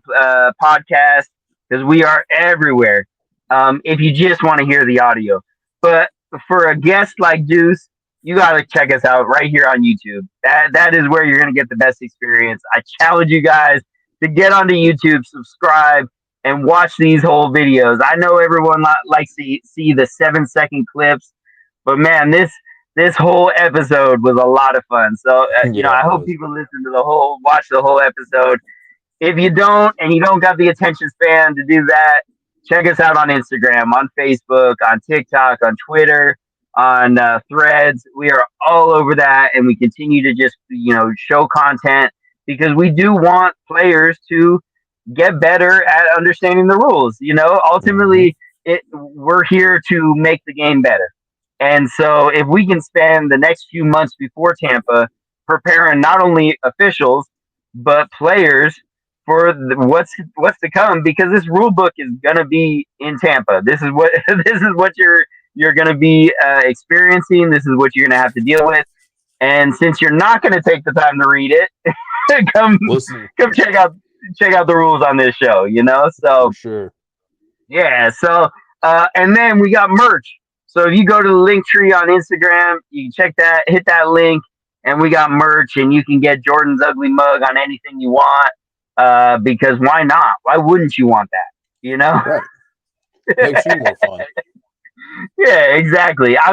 podcast, because we are everywhere. If you just want to hear the audio, but for a guest like Deuce, you got to check us out right here on YouTube. That is where you're going to get the best experience. I challenge you guys to get onto YouTube, subscribe, and watch these whole videos. I know everyone likes to see the 7-second clips, but man, this whole episode was a lot of fun. So I hope people listen to watch the whole episode. If you don't, and you don't got the attention span to do that, check us out on Instagram, on Facebook, on TikTok, on Twitter, on Threads. We are all over that, and we continue to just show content, because we do want players to get better at understanding the rules. Ultimately, we're here to make the game better. And so if we can spend the next few months before Tampa preparing not only officials but players for what's to come, because this rule book is gonna be in Tampa. This is what you're gonna be experiencing. This is what you're gonna have to deal with. And since you're not gonna take the time to read it, come check out the rules on this show. So for sure. Yeah. So and then we got merch. So if you go to the link tree on Instagram, you can check that, hit that link, and we got merch, and you can get Jordan's ugly mug on anything you want. Because why not? Why wouldn't you want that? Right. Makes you more fun. Yeah, exactly. I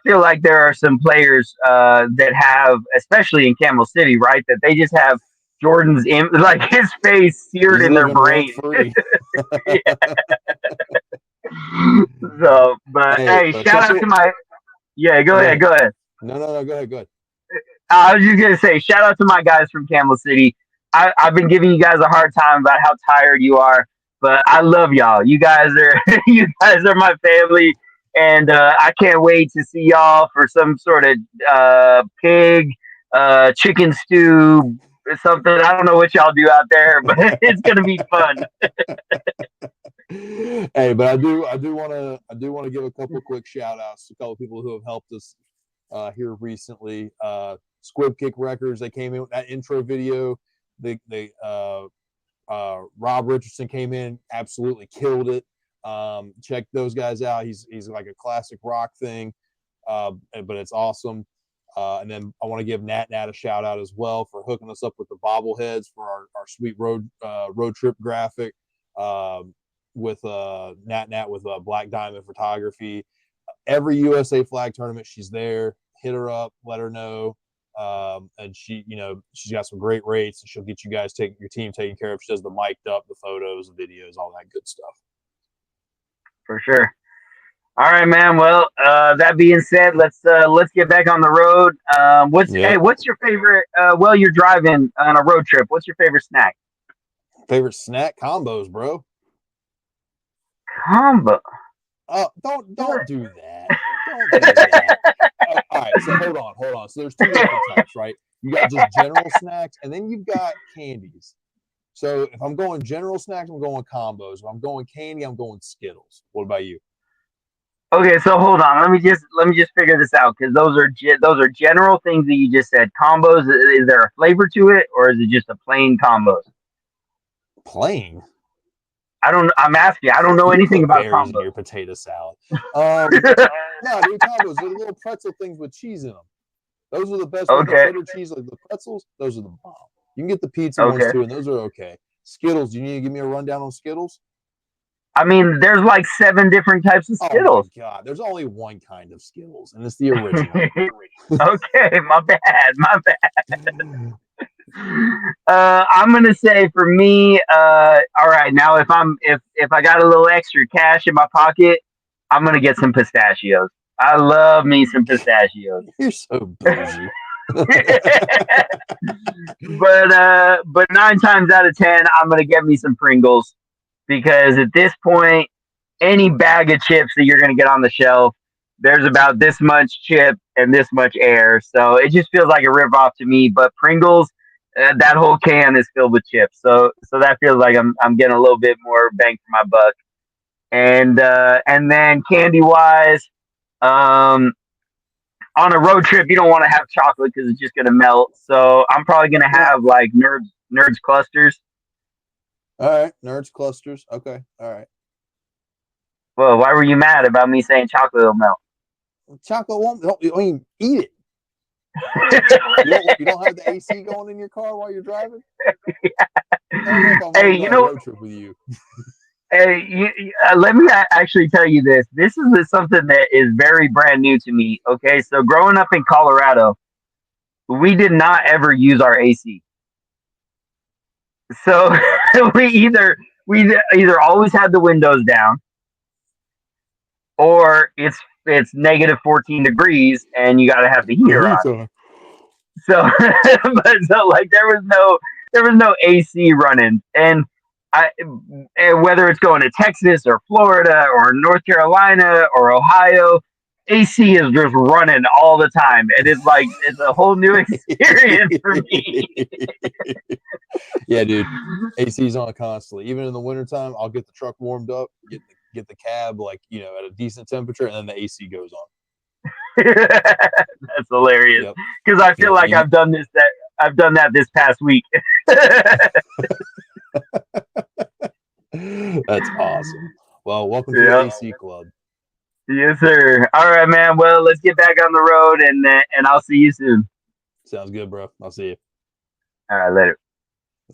feel like there are some players that have, especially in Camel City, right, that they just have Jordan's his face seared in their brain. Yeah. So, but hey, shout out to my. Yeah, go ahead. No, go ahead. I was just gonna say, shout out to my guys from Camel City. I've been giving you guys a hard time about how tired you are, but I love y'all. You guys are my family, and I can't wait to see y'all for some sort of pig, chicken stew, or something. I don't know what y'all do out there, but it's gonna be fun. Hey, but I do want to give a couple quick shout outs to a couple people who have helped us here recently. Squib Kick Records, they came in with that intro video. Rob Richardson came in, absolutely killed it. Check those guys out. He's like a classic rock thing. but it's awesome. And then I want to give Nat a shout out as well for hooking us up with the bobbleheads for our sweet road trip graphic with Nat with Black Diamond Photography. Every USA Flag tournament, she's there. Hit her up, let her know. And she's got some great rates, and she'll get you guys your team taken care of. She does the mic'd up, the photos, the videos, all that good stuff. For sure. All right, man. Well, that being said, let's get back on the road. What's your favorite? You're driving on a road trip. What's your favorite snack? Favorite snack combos, bro. Combo. Don't do that. Don't do that. All right, so hold on. So there's two different types, right? You got just general snacks, and then you've got candies. So if I'm going general snacks, I'm going combos. If I'm going candy, I'm going Skittles. What about you? Okay, so hold on. Let me just figure this out, because those are general things that you just said. Combos. Is there a flavor to it, or is it just a plain combos? Plain. I'm asking. I don't know anything about berries combos. in your potato salad. No, dude, combos. They're the little pretzel things with cheese in them. Those are the best. Okay. The cheddar cheese, like the pretzels. Those are the bomb. You can get the pizza ones too, and those are okay. Skittles. Do you need to give me a rundown on Skittles? I mean, there's like 7 different types of Skittles. Oh my God, there's only one kind of Skittles, and it's the original. Okay, my bad. I'm gonna say for me, all right. Now, if I got a little extra cash in my pocket, I'm gonna get some pistachios. I love me some pistachios. You're so bougie. But 9 times out of 10, I'm gonna get me some Pringles, because at this point, any bag of chips that you're gonna get on the shelf, there's about this much chip and this much air, so it just feels like a ripoff to me. But Pringles, that whole can is filled with chips, so that feels like I'm getting a little bit more bang for my buck. And then candy wise, on a road trip, you don't want to have chocolate because it's just gonna melt. So I'm probably gonna have like Nerds clusters. All right, Nerds clusters. Okay, all right. Well, why were you mad about me saying chocolate will melt? Chocolate won't. I mean, eat it. You don't have the AC going in your car while you're driving? Hey, you know, road trip with you. Hey, let me actually tell you this. This is something that is very brand new to me. Okay, so growing up in Colorado, we did not ever use our AC. So we either always had the windows down, or it's negative 14 degrees and you got to have the heater on. So, like there was no AC running, and whether it's going to Texas or Florida or North Carolina or Ohio, AC is just running all the time, and it's a whole new experience for me. Yeah, dude, AC's on constantly. Even in the wintertime, I'll get the truck warmed up, get the cab at a decent temperature, and then the AC goes on. That's hilarious, because I feel like I've done that this past week. That's awesome. Well, welcome to the AC club. Yes, sir. All right, man. Well, let's get back on the road, and I'll see you soon. Sounds good, bro. I'll see you. All right, later.